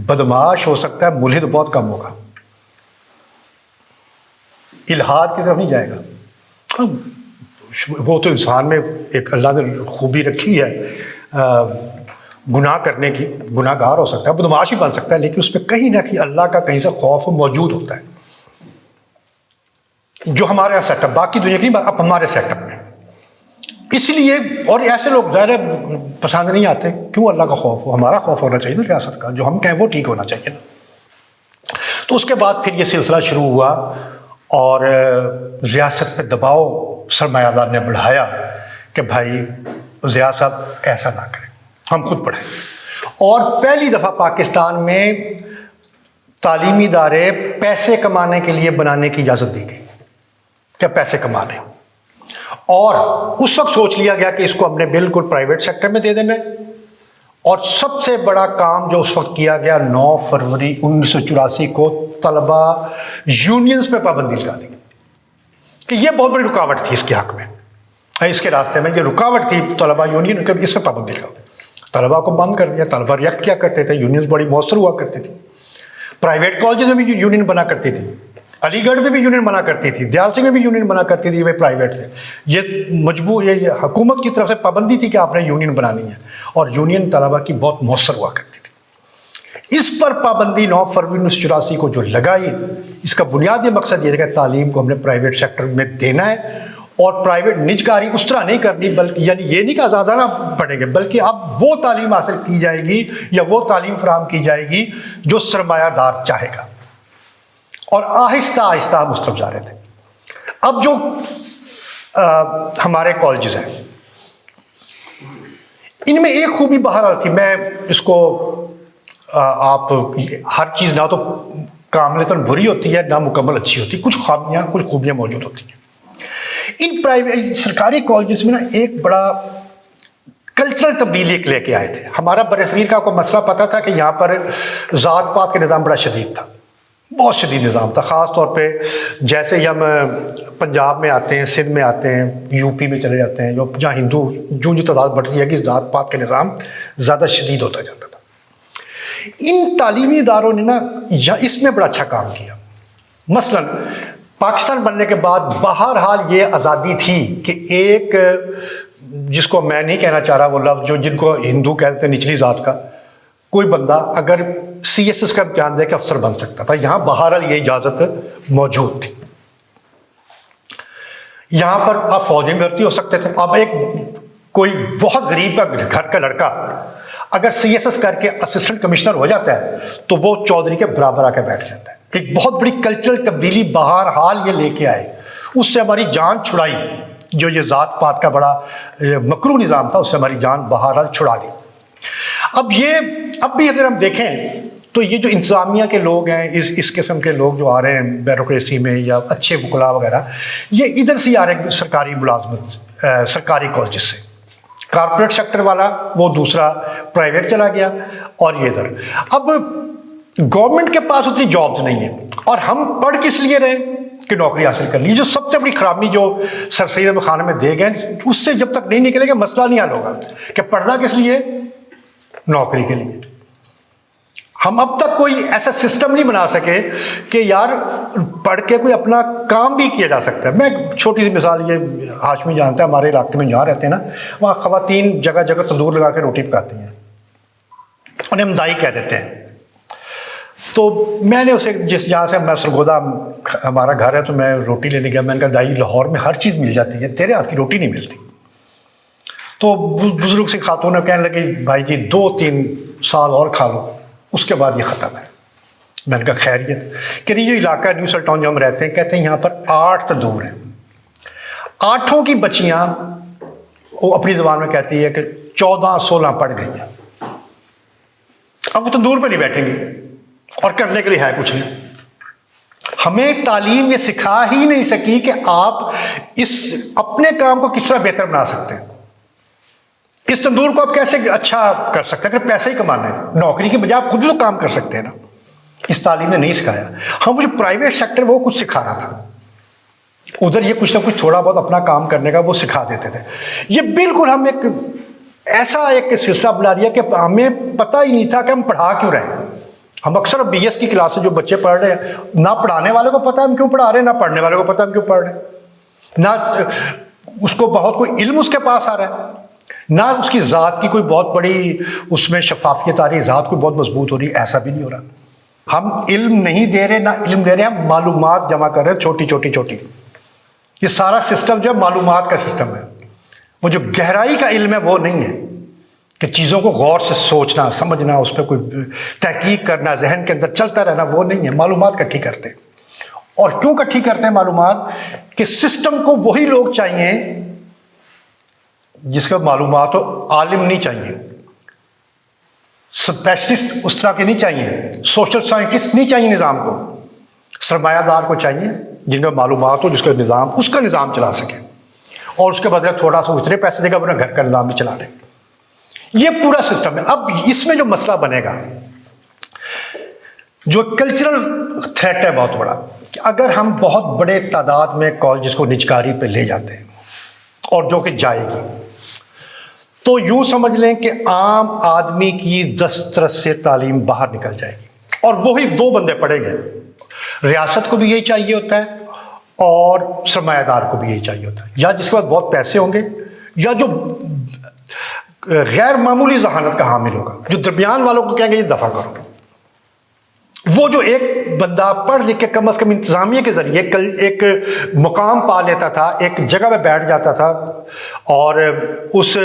بدمعاش ہو سکتا ہے، ملحد بہت کم ہوگا، الحاد کی طرف نہیں جائے گا. وہ تو انسان میں ایک اللہ نے خوبی رکھی ہے گناہ کرنے کی، گناہ گار ہو سکتا ہے، بدمعاش ہی بن سکتا ہے، لیکن اس میں کہیں نہ کہیں اللہ کا کہیں سے خوف موجود ہوتا ہے، جو ہمارے یہاں سیٹ اپ، باقی دنیا کی نہیں، اب ہمارے سیٹ اپ میں. اس لیے اور ایسے لوگ ظاہر پسند نہیں آتے. کیوں اللہ کا خوف ہو؟ ہمارا خوف ہونا چاہیے نا ریاست کا، جو ہم کہیں وہ ٹھیک ہونا چاہیے نا. تو اس کے بعد پھر یہ سلسلہ شروع ہوا، اور ریاست پہ دباؤ سرمایہ دار نے بڑھایا کہ بھائی ضیاء صاحب ایسا نہ کریں، ہم خود پڑھائیں. اور پہلی دفعہ پاکستان میں تعلیمی ادارے پیسے کمانے کے لیے بنانے کی اجازت دی گئی کہ پیسے کما لیں. اور اس وقت سوچ لیا گیا کہ اس کو ہم نے بالکل پرائیویٹ سیکٹر میں دے دینا ہے. اور سب سے بڑا کام جو اس وقت کیا گیا، 9 فروری 1984 کو طلبہ یونینز پہ پابندی لگا دی کہ یہ بہت بڑی رکاوٹ تھی اس کے حق میں، اس کے راستے میں یہ رکاوٹ تھی طلبہ یونین، اس پہ پابندی لگاؤ. طلبہ کو بند کر دیا. طلبہ ریئیکٹ کیا کرتے تھے، یونینز بڑی مؤثر ہوا کرتی تھی. پرائیویٹ کالجز میں بھی یونین بنا کرتی تھی، علی گڑھ میں بھی یونین بنا کرتی تھی، دیال سنگھ میں بھی یونین بنا کرتی تھی. یہ پرائیویٹ تھے، یہ حکومت کی طرف سے پابندی تھی کہ آپ نے یونین بنانی ہے، اور یونین طلبہ کی بہت مؤثر ہوا کرتی تھی. اس پر پابندی 9 فروری 1984 کو جو لگائی، اس کا بنیادی مقصد یہ ہے کہ تعلیم کو ہم نے پرائیویٹ سیکٹر میں دینا ہے، اور پرائیویٹ نجکاری اس طرح نہیں کرنی، بلکہ یعنی یہ نہیں کہ آزادانہ پڑھیں گے، بلکہ اب وہ تعلیم حاصل کی جائے گی یا وہ تعلیم فراہم کی جائے گی جو سرمایہ دار چاہے گا. اور آہستہ آہستہ ہم اس طرف جا رہے تھے. اب جو ہمارے کالجز ہیں، ان میں ایک خوبی بہرحال تھی. میں اس کو آپ ہر چیز نہ تو کاملتاً بری ہوتی ہے نہ مکمل اچھی ہوتی، کچھ خامیاں کچھ خوبیاں موجود ہوتی ہیں. ان پرائیویٹ سرکاری کالجز میں نا ایک بڑا کلچرل تبدیلی لے کے آئے تھے. ہمارا برصغیر کا کوئی مسئلہ پتہ تھا کہ یہاں پر ذات پات کا نظام بڑا شدید تھا، بہت شدید نظام تھا. خاص طور پہ جیسے ہی ہم پنجاب میں آتے ہیں، سندھ میں آتے ہیں، یو پی میں چلے جاتے ہیں، جہاں ہندو جو تعداد بڑھتی ہے کہ ذات پات کا نظام زیادہ شدید ہوتا جاتا تھا. ان تعلیمی اداروں نے نا اس میں بڑا اچھا کام کیا. مثلا پاکستان بننے کے بعد بہرحال یہ آزادی تھی کہ ایک، جس کو میں نہیں کہنا چاہ رہا وہ لفظ جو جن کو ہندو کہتے ہیں نچلی ذات کا، کوئی بندہ اگر سی ایس ایس کا امتحان دے کے افسر بن سکتا تھا. یہاں بہرحال یہ اجازت موجود تھی. یہاں پر آپ فوج میں بھرتی ہو سکتے تھے. اب ایک کوئی بہت غریب کا گھر کا لڑکا اگر سی ایس ایس کر کے اسسٹنٹ کمشنر ہو جاتا ہے تو وہ چودھری کے برابر آ کے بیٹھ جاتا ہے. ایک بہت بڑی کلچرل تبدیلی بہرحال یہ لے کے آئے. اس سے ہماری جان چھڑائی، جو یہ ذات پات کا بڑا مکروہ نظام تھا، اس سے ہماری جان بہرحال چھڑا دی. اب بھی اگر ہم دیکھیں تو یہ جو انتظامیہ کے لوگ ہیں، اس قسم کے لوگ جو آ رہے ہیں بیوروکریسی میں یا اچھے وکلاء وغیرہ، یہ ادھر سے آ رہے ہیں سرکاری ملازمت، سرکاری کالجز سے. کارپوریٹ سیکٹر والا وہ دوسرا پرائیویٹ چلا گیا، اور یہ ادھر. اب گورنمنٹ کے پاس اتنی جابز نہیں ہیں، اور ہم پڑھ کس لیے رہے کہ کہ نوکری حاصل کر لی. جو سب سے بڑی خرابی جو سر سید احمد خان میں دے گئے، اس سے جب تک نہیں نکلے گا مسئلہ نہیں حل ہوگا کہ پڑھنا کس لیے، نوکری کے لیے. ہم اب تک کوئی ایسا سسٹم نہیں بنا سکے کہ یار پڑھ کے کوئی اپنا کام بھی کیا جا سکتا ہے. میں چھوٹی سی مثال، یہ ہاشمی جانتا ہے، ہمارے علاقے میں جہاں رہتے ہیں نا، وہاں خواتین جگہ جگہ تندور لگا کے روٹی پکاتی ہیں، انہیں ہم دائی کہہ دیتے ہیں. تو میں نے اسے جہاں سے میں سرگودا ہمارا گھر ہے تو میں روٹی لینے گیا. میں نے کہا دائی لاہور میں ہر چیز مل جاتی ہے، تیرے ہاتھ کی روٹی نہیں ملتی. تو بزرگ سی خاتون کہنے لگی بھائی جی 2-3 سال اور کھا لو، اس کے بعد یہ ختم ہے. میں نے کہا خیریت کہ یہ جو علاقہ ہے نیو سل ٹاؤن جو ہم رہتے ہیں، کہتے ہیں یہاں پر 8 تندور ہیں. 8 کی بچیاں وہ اپنی زبان میں کہتی ہے کہ 14-16 پڑھ گئی ہیں. اب وہ تندور پہ نہیں بیٹھیں گی اور کرنے کے لیے ہے کچھ نہیں. ہمیں تعلیم یہ سکھا ہی نہیں سکی کہ آپ اس اپنے کام کو کس طرح بہتر بنا سکتے ہیں. اس تندور کو آپ کیسے اچھا کر سکتے ہیں؟ اگر پیسے ہی کمانا ہے، نوکری کے بجائے آپ خود تو کام کر سکتے ہیں نا. اس تعلیم نے نہیں سکھایا. ہم جو پرائیویٹ سیکٹر وہ کچھ سکھا رہا تھا، ادھر یہ کچھ نہ کچھ تھوڑا بہت اپنا کام کرنے کا وہ سکھا دیتے تھے. یہ بالکل ہم ایسا ایک سلسلہ بنا لیا کہ ہمیں پتہ ہی نہیں تھا کہ ہم پڑھا کیوں رہے ہیں. ہم اکثر BS کی کلاس سے جو بچے پڑھ رہے ہیں، نہ پڑھانے والے کو پتہ ہم کیوں پڑھا رہے ہیں، نہ پڑھنے والے کو پتہ ہم کیوں پڑھ رہے ہیں. نہ اس کو بہت کوئی علم اس کے پاس آ رہا ہے، نہ اس کی ذات کی کوئی بہت بڑی اس میں شفافیت آ رہی ہے، ذات کوئی بہت مضبوط ہو رہی ہے. ایسا بھی نہیں ہو رہا. ہم علم نہیں دے رہے، نہ علم دے رہے ہیں، ہم معلومات جمع کر رہے ہیں چھوٹی چھوٹی. یہ سارا سسٹم جو ہے معلومات کا سسٹم ہے. وہ جو گہرائی کا علم ہے وہ نہیں ہے کہ چیزوں کو غور سے سوچنا، سمجھنا، اس پہ کوئی تحقیق کرنا، ذہن کے اندر چلتا رہنا، وہ نہیں ہے. معلومات اکٹھی کرتے ہیں. اور کیوں اکٹھی کرتے ہیں معلومات؟ کہ سسٹم کو وہی لوگ چاہیے جس کا معلومات ہو. عالم نہیں چاہیے، اسپیشلسٹ اس طرح کے نہیں چاہیے، سوشل سائنٹسٹ نہیں چاہیے نظام کو. سرمایہ دار کو چاہیے جن کا معلومات ہو، جس کا نظام اس کا نظام چلا سکے، اور اس کے بدلے تھوڑا سا اتنے پیسے دے گا اپنا گھر کا نظام بھی چلا لے. یہ پورا سسٹم ہے. اب اس میں جو مسئلہ بنے گا، جو کلچرل تھریٹ ہے بہت بڑا، کہ اگر ہم بہت بڑے تعداد میں کالجز کو نجکاری پہ لے جاتے ہیں، اور جو کہ جائے گی، تو یوں سمجھ لیں کہ عام آدمی کی دسترس سے تعلیم باہر نکل جائے گی. اور وہی 2 بندے پڑھیں گے. ریاست کو بھی یہی چاہیے ہوتا ہے اور سرمایہ دار کو بھی یہی چاہیے ہوتا ہے، یا جس کے پاس بہت پیسے ہوں گے، یا جو غیر معمولی ذہانت کا حامل ہوگا، جو درمیان والوں کو کہیں گے یہ دفع کرو. وہ جو ایک بندہ پڑھ لکھ کے کم از کم انتظامیہ کے ذریعے ایک مقام پا لیتا تھا، ایک جگہ پہ بیٹھ جاتا تھا، اور اس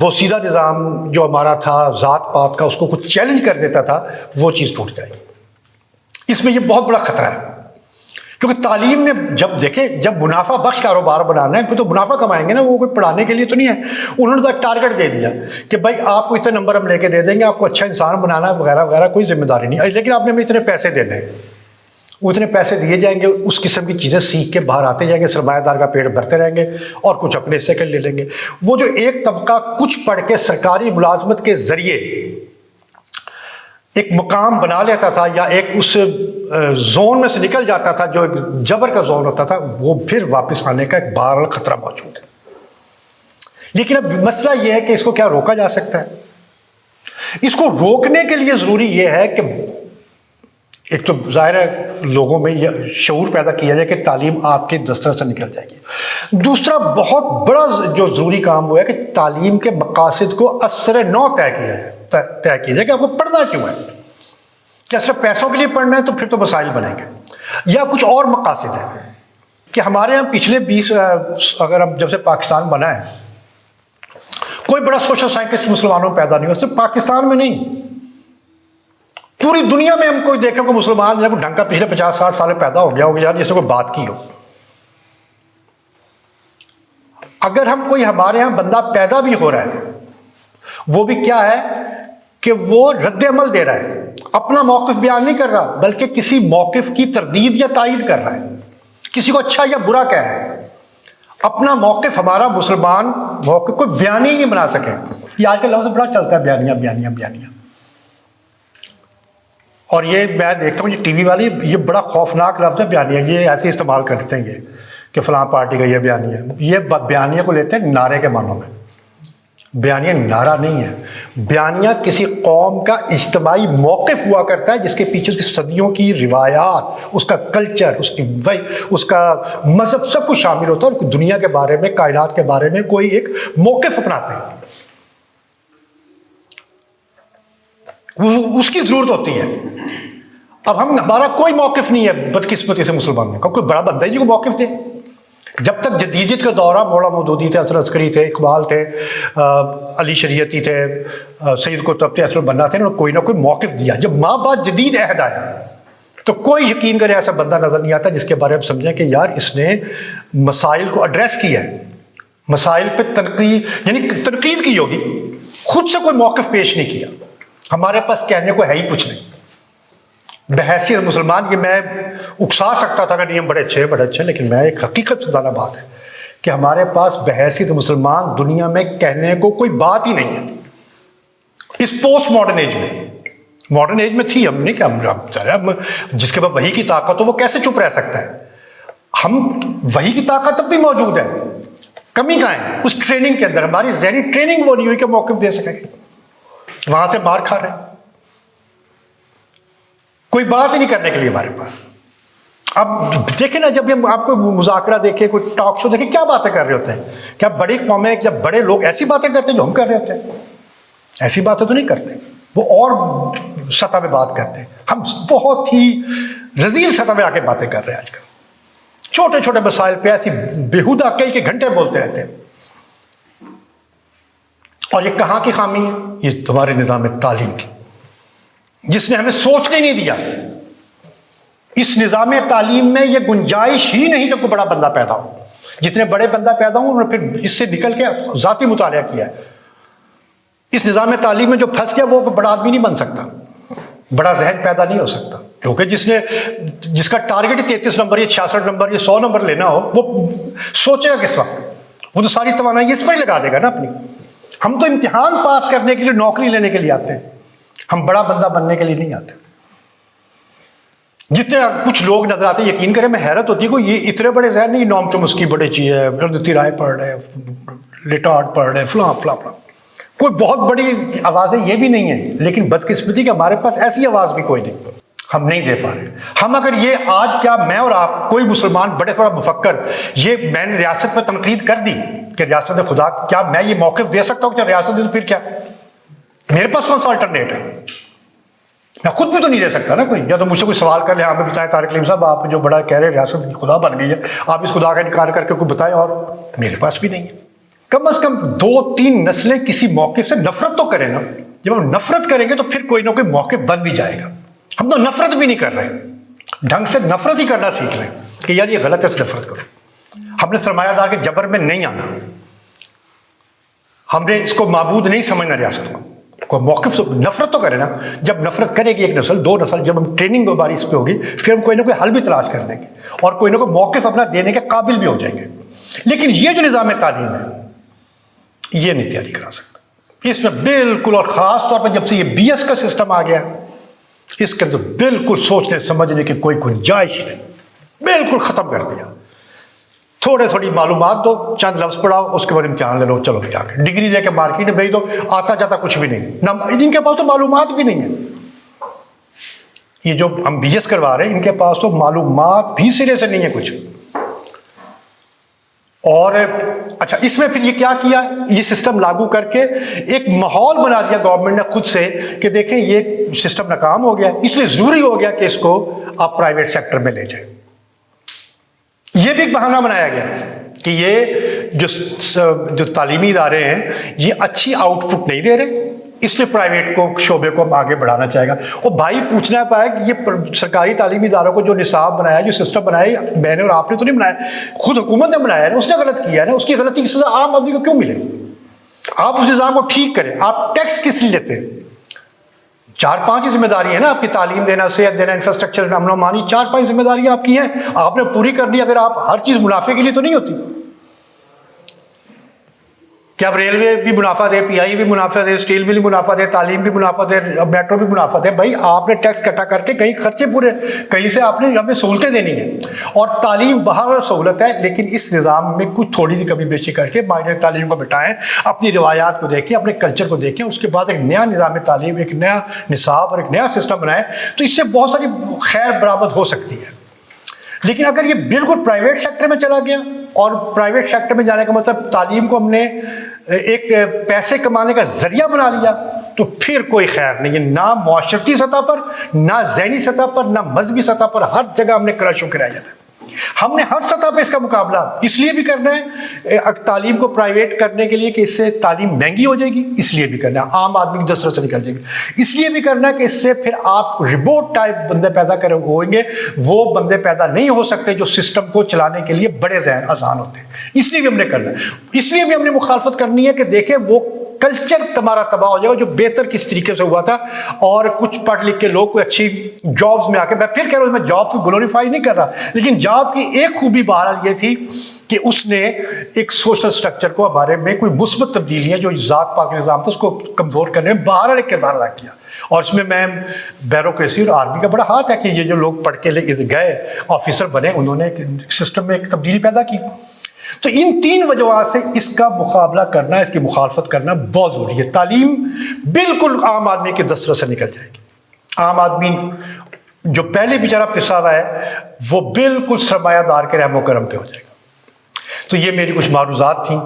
بوسیدہ نظام جو ہمارا تھا ذات پات کا، اس کو کچھ چیلنج کر دیتا تھا، وہ چیز ٹوٹ جائے گی. اس میں یہ بہت بڑا خطرہ ہے. کیونکہ تعلیم نے جب منافع بخش کاروبار بنانا ہے پھر تو منافع کمائیں گے نا، وہ کوئی پڑھانے کے لیے تو نہیں ہے. انہوں نے تو ایک ٹارگٹ دے دیا کہ بھائی آپ کو اتنے نمبر ہم لے کے دے دیں گے، آپ کو اچھا انسان بنانا ہے وغیرہ وغیرہ، کوئی ذمہ داری نہیں، لیکن آپ نے ہمیں اتنے پیسے دینے ہیں. وہ اتنے پیسے دیے جائیں گے، اس قسم کی چیزیں سیکھ کے باہر آتے جائیں گے، سرمایہ دار کا پیٹ بھرتے رہیں گے اور کچھ اپنے حصے کے لے لیں گے. وہ جو ایک طبقہ کچھ پڑھ کے سرکاری ملازمت کے ذریعے ایک مقام بنا لیتا تھا، یا ایک اس زون میں سے نکل جاتا تھا جو ایک جبر کا زون ہوتا تھا، وہ پھر واپس آنے کا ایک بہرحال خطرہ موجود ہے. لیکن اب مسئلہ یہ ہے کہ اس کو کیا روکا جا سکتا ہے؟ اس کو روکنے کے لیے ضروری یہ ہے کہ ایک تو ظاہر ہے لوگوں میں یہ شعور پیدا کیا جائے کہ تعلیم آپ کے دسترس سے نکل جائے گی. دوسرا بہت بڑا جو ضروری کام وہ ہے کہ تعلیم کے مقاصد کو اثر نو طے کیا جائے کہ آپ کو پڑھنا کیوں ہے. کیا صرف پیسوں کے لیے پڑھنا ہے تو پھر تو مسائل بنیں گے، یا کچھ اور مقاصد ہیں. کہ ہمارے یہاں پچھلے 20 اگر ہم جب سے پاکستان بنا ہے، کوئی بڑا سوشل سائنٹسٹ مسلمانوں میں پیدا نہیں ہوا، صرف پاکستان میں نہیں، پوری دنیا میں ہم کوئی دیکھیں کہ مسلمان جب ڈھنگ کا پچھلے 50-60 سال پیدا ہو گیا ہوگا یار جس نے کوئی بات کی ہو. اگر ہم کوئی ہمارے ہاں بندہ پیدا بھی ہو رہا ہے، وہ بھی کیا ہے کہ وہ رد عمل دے رہا ہے، اپنا موقف بیان نہیں کر رہا بلکہ کسی موقف کی تردید یا تائید کر رہا ہے، کسی کو اچھا یا برا کہہ رہا ہے. اپنا موقف ہمارا مسلمان موقف کو بیان ہی نہیں بنا سکے. یہ آج کل لفظ بڑا چلتا ہے، بیانیہ بیانیہ بیانیہ. اور یہ میں دیکھتا ہوں یہ ٹی وی والے یہ بڑا خوفناک لفظ ہے بیانیہ، یہ ایسے استعمال کرتے ہیں یہ کہ فلاں پارٹی کا یہ بیانیہ ہے. یہ بیانیہ کو لیتے ہیں نعرے کے معنوں میں. بیانیہ نعرہ نہیں ہے. بیانیہ کسی قوم کا اجتماعی موقف ہوا کرتا ہے جس کے پیچھے اس کی صدیوں کی روایات، اس کا کلچر، اس کا مذہب سب کچھ شامل ہوتا ہے، اور دنیا کے بارے میں، کائنات کے بارے میں کوئی ایک موقف اپناتے ہیں. اس کی ضرورت ہوتی ہے. اب ہمارا کوئی موقف نہیں ہے بدقسمتی سے مسلمانوں کا. کوئی بڑا بندہ ہی نہیں کو موقف دے. جب تک جدیدیت کا دورہ مولا مودودی تھے، اصغر عسکری تھے، اقبال تھے، علی شریعتی تھے، سید قطب تھے، اسد البنا تھے، کوئی نہ کوئی موقف دیا. جب ماں بعد جدید عہد آیا تو کوئی یقین کرے ایسا بندہ نظر نہیں آتا جس کے بارے میں سمجھیں کہ یار اس نے مسائل کو ایڈریس کیا ہے، مسائل پہ تنقید، یعنی تنقید کی ہوگی، خود سے کوئی موقف پیش نہیں کیا. ہمارے پاس کہنے کو ہے ہی کچھ نہیں. بحیثیت مسلمان یہ میں اکسا سکتا تھا کہ نہیں ہم بڑے اچھے، لیکن میں ایک حقیقت سدانہ بات ہے کہ ہمارے پاس بحیثیت مسلمان دنیا میں کہنے کو کوئی بات ہی نہیں ہے. اس پوسٹ ماڈرن ایج میں، ماڈرن ایج میں تھی ہم نے کہ ہم جس کے بعد وحی کی طاقت ہو وہ کیسے چپ رہ سکتا ہے. ہم وحی کی طاقت اب بھی موجود ہے، کمی کہاں ہے اس ٹریننگ کے اندر. ہماری ذہنی ٹریننگ وہ نہیں ہوئی کہ موقف دے سکیں. وہاں سے مار کھا رہے ہیں، کوئی بات ہی نہیں کرنے کے لیے ہمارے پاس. اب دیکھیں نا، جب ہم آپ کو مذاکرہ دیکھیں، کوئی ٹاک شو دیکھیں، کیا باتیں کر رہے ہوتے ہیں. کیا بڑی قومیں، جب بڑے لوگ ایسی باتیں کرتے ہیں جو ہم کر رہے ہوتے ہیں؟ ایسی باتیں تو نہیں کرتے، وہ اور سطح پہ بات کرتے ہیں. ہم بہت ہی رذیل سطح پہ آ کے باتیں کر رہے ہیں آج کل. چھوٹے چھوٹے مسائل پہ ایسی بےہودہ کئی گھنٹے بولتے رہتے ہیں. اور یہ کہاں کی خامی ہے؟ یہ تمہارے نظام تعلیم کی، جس نے ہمیں سوچنے نہیں دیا. اس نظام تعلیم میں یہ گنجائش ہی نہیں کہ کوئی بڑا بندہ پیدا ہو. جتنے بڑے بندہ پیدا ہوں انہوں نے پھر اس سے نکل کے ذاتی مطالعہ کیا ہے. اس نظام تعلیم میں جو پھنس گیا وہ بڑا آدمی نہیں بن سکتا، بڑا ذہن پیدا نہیں ہو سکتا. کیونکہ جس کا ٹارگٹ 33 نمبر یا 66 نمبر یا 100 نمبر لینا ہو، وہ سوچے گا کس وقت؟ وہ تو ساری توانائی اس پر ہی لگا دے گا نا اپنی. ہم تو امتحان پاس کرنے کے لیے، نوکری لینے کے لیے آتے ہیں، ہم بڑا بندہ بننے کے لیے نہیں آتے. جتنے کچھ لوگ نظر آتے ہیں، یقین کریں میں حیرت ہوتی ہے کہ یہ اتنے بڑے ذہن نہیں. نوم چومسکی بڑے چیز ہے، اروندھتی رائے پڑھ رہے ہیں، لیٹارڈ پڑھ رہے ہیں، فلاں فلاں فلاں. کوئی بہت بڑی آوازیں یہ بھی نہیں ہیں، لیکن بدقسمتی کہ ہمارے پاس ایسی آواز بھی کوئی نہیں، ہم نہیں دے پا رہے. ہم اگر یہ آج کیا میں اور آپ کوئی مسلمان بڑے بڑا مفکر یہ میں نے ریاست پہ تنقید کر دی کہ ریاست خدا، کیا میں یہ موقف دے سکتا ہوں کہ ریاست دے تو پھر کیا؟ میرے پاس کون سا الٹرنیٹ ہے؟ میں خود بھی تو نہیں دے سکتا نا کوئی. یا تو مجھ سے کوئی سوال کر لیں، آپ بتائیں طارق علیم صاحب آپ جو بڑا کہہ رہے ہیں ریاست خدا بن گئی ہے، آپ اس خدا کا انکار کر کے کوئی بتائیں. اور میرے پاس بھی نہیں ہے. کم از کم 2-3 نسلیں کسی موقف سے نفرت تو کریں نا. جب ہم نفرت کریں گے تو پھر کوئی نہ کوئی موقف بن بھی جائے گا. ہم تو نفرت بھی نہیں کر رہے. ڈھنگ سے نفرت ہی کرنا سیکھ لیں کہ یار یہ غلط ہے تو نفرت کرو. ہم نے سرمایہ دار کے جبر میں نہیں آنا. ہم نے اس کو معبود نہیں سمجھنا ریاست کو. کوئی موقف نفرت تو کرے نا. جب نفرت کرے گی ایک نسل، 2 نسل، جب ہم ٹریننگ ہماری اس پہ ہوگی، پھر ہم کوئی نہ کوئی حل بھی تلاش کر لیں گے اور کوئی نہ کوئی موقف اپنا دینے کے قابل بھی ہو جائیں گے. لیکن یہ جو نظام تعلیم ہے یہ نہیں تیاری کرا سکتا. اس میں بالکل، اور خاص طور پر جب سے یہ بی ایس کا سسٹم آ گیا، اس کے اندر بالکل سوچنے سمجھنے کی کوئی گنجائش نہیں. بالکل ختم کر دیا. تھوڑی معلومات دو، چند لفظ پڑھاؤ، اس کے بعد امتحان لے لو، چلو جا کے ڈگری لے کے مارکیٹ میں بھیج دو. آتا جاتا کچھ بھی نہیں. ان کے پاس تو معلومات بھی نہیں ہے. یہ جو ہم بی ایس کروا رہے ہیں ان کے پاس تو معلومات بھی سرے سے نہیں ہے کچھ. اور اچھا، اس میں پھر یہ کیا کیا، یہ سسٹم لاگو کر کے ایک ماحول بنا دیا گورنمنٹ نے خود سے کہ دیکھیں یہ سسٹم ناکام ہو گیا، اس لیے ضروری ہو گیا کہ اس کو آپ پرائیویٹ سیکٹر میں لے جائیں. یہ بھی ایک بہانہ بنایا گیا کہ یہ جو تعلیمی ادارے ہیں یہ اچھی آؤٹ پٹ نہیں دے رہے، اس لیے پرائیویٹ کو شعبے کو ہم آگے بڑھانا چاہے گا. اور بھائی پوچھنا پایا کہ یہ سرکاری تعلیمی اداروں کو جو نصاب بنایا، جو سسٹم بنایا، میں نے اور آپ نے تو نہیں بنایا، خود حکومت نے بنایا ہے. اس نے غلط کیا ہے نا. اس کی غلطی کی سزا عام آدمی کو کیوں ملے؟ آپ اس نظام کو ٹھیک کریں. آپ ٹیکس کس لیے لیتے ہیں؟ 4-5 ہی ذمہ داری ہے نا آپ کی. تعلیم دینا، صحت دینا، انفراسٹرکچر، امن و امان، 4-5 ذمہ داریاں آپ کی ہیں. آپ نے پوری کرنی. اگر آپ ہر چیز منافع کے لیے تو نہیں ہوتی. کہ اب ریلوے بھی منافع دے، پی آئی بھی منافع دے، اسٹیل بھی منافع دے، تعلیم بھی منافع دے، اب میٹرو بھی منافع دے. بھائی آپ نے ٹیکس کٹا کر کے کہیں خرچے پورے، کہیں سے آپ نے ہمیں سہولتیں دینی ہیں. اور تعلیم بہت سہولت ہے، لیکن اس نظام میں کچھ تھوڑی سی کمی بیشی کر کے ماہرین تعلیم کو بٹائیں، اپنی روایات کو دیکھیں، اپنے کلچر کو دیکھیں، اس کے بعد ایک نیا نظام تعلیم، ایک نیا نصاب اور ایک نیا سسٹم بنائیں، تو اس سے بہت ساری خیر برآمد ہو سکتی ہے. لیکن اگر یہ بالکل پرائیویٹ سیکٹر میں چلا گیا، اور پرائیویٹ سیکٹر میں جانے کا مطلب تعلیم کو ہم نے ایک پیسے کمانے کا ذریعہ بنا لیا، تو پھر کوئی خیر نہیں ہے، نہ معاشرتی سطح پر، نہ ذہنی سطح پر، نہ مذہبی سطح پر. ہر جگہ ہم نے کراش ہو کے رہ جانا ہے. ہم نے ہر سطح پہ اس کا مقابلہ اس لیے بھی کرنا ہے، تعلیم کو پرائیویٹ کرنے کے لیے کہ اس سے تعلیم مہنگی ہو جائے گی، اس لیے بھی کرنا ہے. عام آدمی کی دسترس سے نکل جائے گی، اس لیے بھی کرنا ہے کہ اس سے پھر آپ روبوٹ ٹائپ بندے پیدا ہوئیں گے. وہ بندے پیدا نہیں ہو سکتے جو سسٹم کو چلانے کے لیے بڑے ذہن آسان ہوتے ہیں. اس لیے بھی ہم نے کرنا ہے. اس لیے بھی ہم نے مخالفت کرنی ہے کہ دیکھیں وہ کلچر تمہارا تباہ ہو جائے گا جو بہتر کس طریقے سے ہوا تھا. اور کچھ پڑھ لکھ کے لوگ کوئی اچھی جابز میں آ کے، میں پھر کہہ رہا ہوں، میں جاب کو گلوریفائی نہیں کر رہا، لیکن جاب کی ایک خوبی بہرحال یہ تھی کہ اس نے ایک سوشل سٹرکچر کو ہمارے میں کوئی مثبت تبدیلیاں جو ذات پاک نظام تھا اس کو کمزور کرنے میں بہرحال ایک کردار ادا کیا. اور اس میں بیوروکریسی اور آرمی کا بڑا ہاتھ ہے کہ یہ جو لوگ پڑھ کے گئے آفیسر بنے، انہوں نے سسٹم میں ایک تبدیلی پیدا کی. تو ان تین وجوہات سے اس کا مقابلہ کرنا، اس کی مخالفت کرنا بہت ضروری ہے. تعلیم بالکل عام آدمی کے دسترس سے نکل جائے گی. عام آدمی جو پہلے بیچارہ پسا ہوا ہے وہ بالکل سرمایہ دار کے رحم و کرم پہ ہو جائے گا. تو یہ میری کچھ معروضات تھیں.